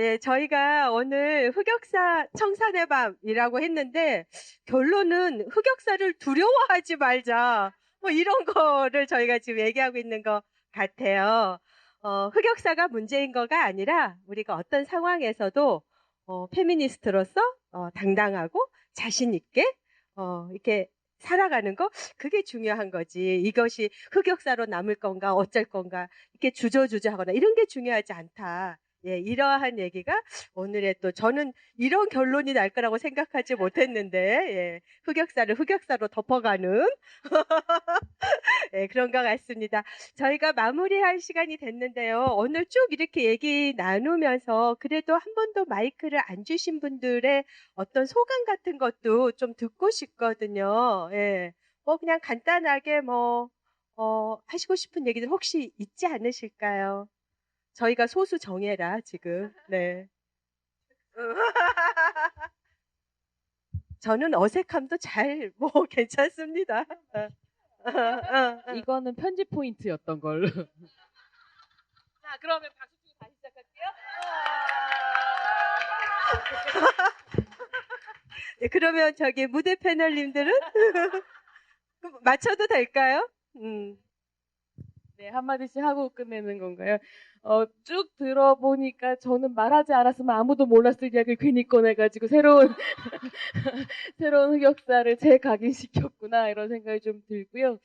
예, 저희가 오늘 흑역사 청산의 밤이라고 했는데 결론은 흑역사를 두려워하지 말자. 뭐 이런 거를 저희가 지금 얘기하고 있는 것 같아요. 흑역사가 문제인 거가 아니라 우리가 어떤 상황에서도 페미니스트로서 당당하고 자신 있게 이렇게 살아가는 거 그게 중요한 거지. 이것이 흑역사로 남을 건가 어쩔 건가 이렇게 주저주저하거나 이런 게 중요하지 않다. 예, 이러한 얘기가 오늘의 또 저는 이런 결론이 날 거라고 생각하지 못했는데 예, 흑역사를 흑역사로 덮어가는 예, 그런 것 같습니다. 저희가 마무리할 시간이 됐는데요. 오늘 쭉 이렇게 얘기 나누면서 그래도 한 번도 마이크를 안 주신 분들의 어떤 소감 같은 것도 좀 듣고 싶거든요. 예, 그냥 간단하게 하시고 싶은 얘기들 혹시 있지 않으실까요? 저희가 소수 정예라 지금. 네. 저는 어색함도 잘 괜찮습니다. 이거는 편집 포인트였던 걸로. 자, 그러면 박수 치고 다시 시작할게요. 네, 그러면 저기 무대 패널님들은 맞춰도 될까요? 네, 한마디씩 하고 끝내는 건가요? 쭉 들어보니까 저는 말하지 않았으면 아무도 몰랐을 이야기를 괜히 꺼내가지고 새로운 흑역사를 재각인시켰구나 이런 생각이 좀 들고요.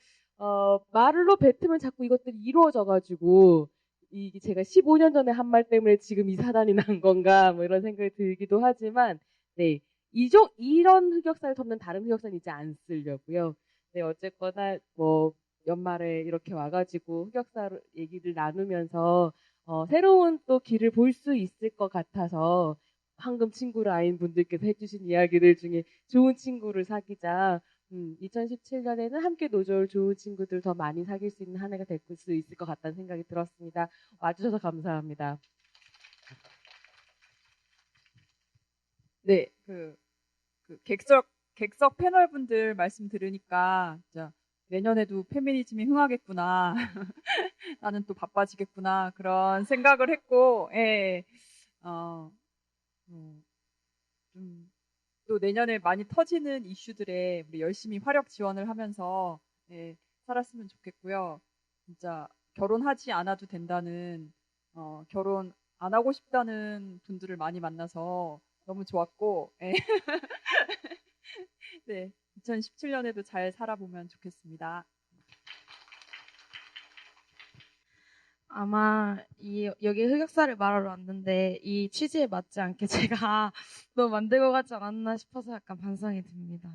말로 뱉으면 자꾸 이것들이 이루어져가지고 이게 제가 15년 전에 한 말 때문에 지금 이 사단이 난 건가 뭐 이런 생각이 들기도 하지만 네, 이런 흑역사를 덮는 다른 흑역사는 이제 안 쓰려고요. 네, 어쨌거나 연말에 이렇게 와가지고 흑역사 얘기를 나누면서 새로운 또 길을 볼 수 있을 것 같아서 황금 친구 라인 분들께서 해주신 이야기들 중에 좋은 친구를 사귀자. 2017년에는 함께 노져올 좋은 친구들 더 많이 사귈 수 있는 한 해가 될 수 있을 것 같다는 생각이 들었습니다. 와주셔서 감사합니다. 네, 객석 패널분들 말씀 들으니까 진짜 내년에도 페미니즘이 흥하겠구나. 나는 또 바빠지겠구나. 그런 생각을 했고, 예. 또 내년에 많이 터지는 이슈들에 우리 열심히 화력 지원을 하면서 예, 살았으면 좋겠고요. 진짜 결혼하지 않아도 된다는, 결혼 안 하고 싶다는 분들을 많이 만나서 너무 좋았고, 예. 네. 2017년에도 잘 살아보면 좋겠습니다. 아마 여기 흑역사를 말하러 왔는데 이 취지에 맞지 않게 제가 너무 만들고 가지 않았나 싶어서 약간 반성이 듭니다.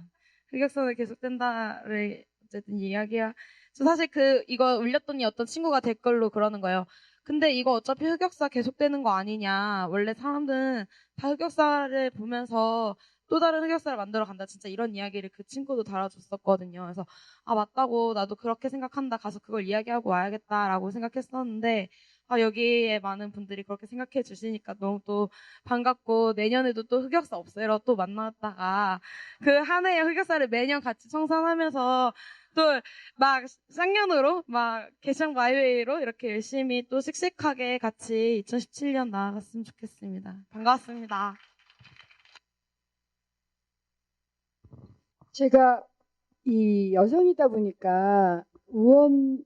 흑역사는 계속된다를 어쨌든 이야기야. 저 사실 이거 올렸더니 어떤 친구가 댓글로 그러는 거예요. 근데 이거 어차피 흑역사 계속되는 거 아니냐. 원래 사람들은 다 흑역사를 보면서 또 다른 흑역사를 만들어 간다. 진짜 이런 이야기를 그 친구도 달아줬었거든요. 그래서 아 맞다고 나도 그렇게 생각한다. 가서 그걸 이야기하고 와야겠다라고 생각했었는데 여기에 많은 분들이 그렇게 생각해 주시니까 너무 또 반갑고 내년에도 또 흑역사 없애러 또 만났다가 그 한 해의 흑역사를 매년 같이 청산하면서 또 막 쌍년으로 막 개성 마이웨이로 이렇게 열심히 또 씩씩하게 같이 2017년 나아갔으면 좋겠습니다. 반갑습니다. 제가 이 여성이다 보니까 의원을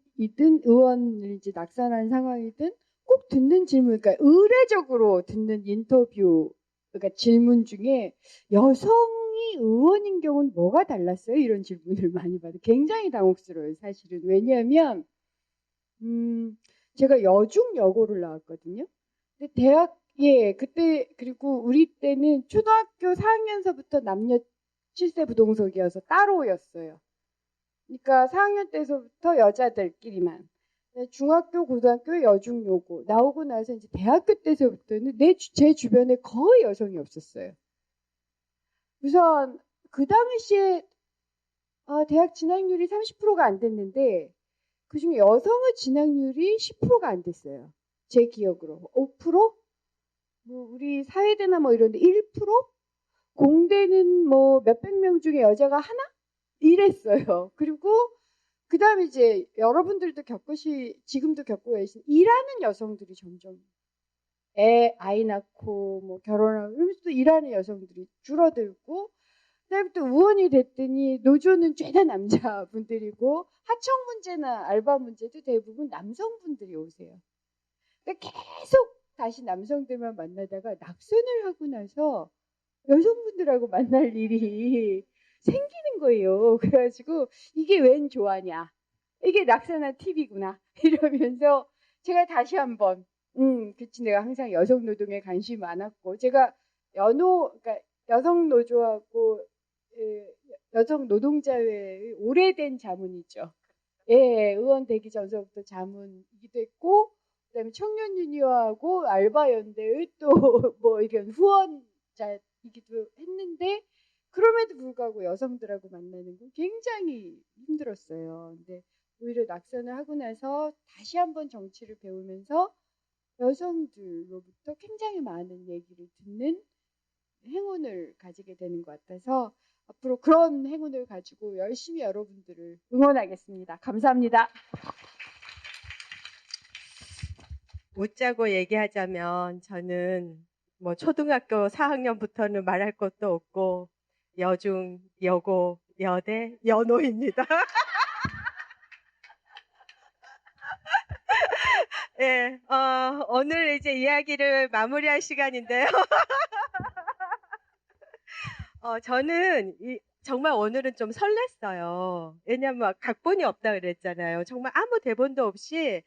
이제 낙선한 상황이든 꼭 듣는 질문, 그러니까 의례적으로 듣는 인터뷰, 그러니까 질문 중에 여성이 의원인 경우는 뭐가 달랐어요? 이런 질문을 많이 받아요. 굉장히 당혹스러워요, 사실은. 왜냐하면 제가 여중 여고를 나왔거든요. 근데 그때 그리고 우리 때는 초등학교 4학년서부터 남녀 7세 부동석이어서 따로였어요. 그러니까 4학년 때서부터 여자들끼리만. 중학교, 고등학교, 여중, 요고 나오고 나서 이제 대학교 때서부터는 제 주변에 거의 여성이 없었어요. 우선 그 당시에 대학 진학률이 30%가 안 됐는데 그중에 여성의 진학률이 10%가 안 됐어요. 제 기억으로 5%? 뭐 우리 사회대나 뭐 이런데 1%? 공대는 뭐 몇백 명 중에 여자가 하나? 이랬어요. 그리고 그 다음에 이제 여러분들도 지금도 겪고 계신 일하는 여성들이 점점 아이 낳고 뭐 결혼하고 이러면서 또 일하는 여성들이 줄어들고 그다음부터 의원이 됐더니 노조는 죄다 남자분들이고 하청 문제나 알바 문제도 대부분 남성분들이 오세요. 그러니까 계속 다시 남성들만 만나다가 낙선을 하고 나서 여성분들하고 만날 일이 생기는 거예요. 그래가지고 이게 웬 조화냐, 이게 낙선한 팁이구나 이러면서 제가 다시 한번 그치, 내가 항상 여성 노동에 관심이 많았고 제가 그러니까 여성 노조하고 여성 노동자회의 오래된 자문이죠. 예, 의원 되기 전서부터 자문이기도 했고 그다음에 청년 유니어하고 알바 연대의 또 뭐 이런 후원자이기도 했는데 그럼에도 불구하고 여성들하고 만나는 건 굉장히 힘들었어요. 근데 오히려 낙선을 하고 나서 다시 한번 정치를 배우면서 여성들로부터 굉장히 많은 얘기를 듣는 행운을 가지게 되는 것 같아서 앞으로 그런 행운을 가지고 열심히 여러분들을 응원하겠습니다. 감사합니다. 웃자고 얘기하자면 저는 뭐 초등학교 4학년부터는 말할 것도 없고 여중, 여고, 여대, 연호입니다. 예, 오늘 이제 이야기를 마무리할 시간인데요. 저는 정말 오늘은 좀 설렜어요. 왜냐면 각본이 없다 그랬잖아요. 정말 아무 대본도 없이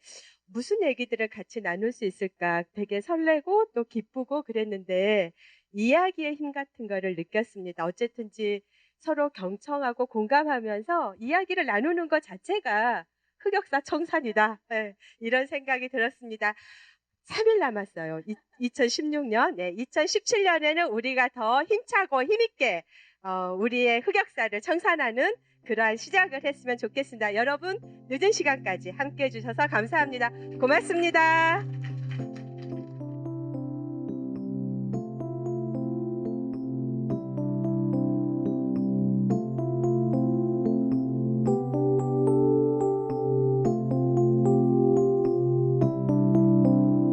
무슨 얘기들을 같이 나눌 수 있을까 되게 설레고 또 기쁘고 그랬는데 이야기의 힘 같은 거를 느꼈습니다. 어쨌든지 서로 경청하고 공감하면서 이야기를 나누는 것 자체가 흑역사 청산이다. 네, 이런 생각이 들었습니다. 3일 남았어요. 2016년. 네, 2017년에는 우리가 더 힘차고 힘있게 우리의 흑역사를 청산하는 그러한 시작을 했으면 좋겠습니다. 여러분 늦은 시간까지 함께해 주셔서 감사합니다. 고맙습니다.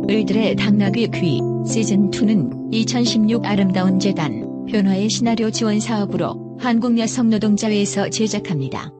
을들의 당나귀 귀 시즌2는 2016 아름다운 재단 변화의 시나리오 지원 사업으로 한국여성노동자회에서 제작합니다.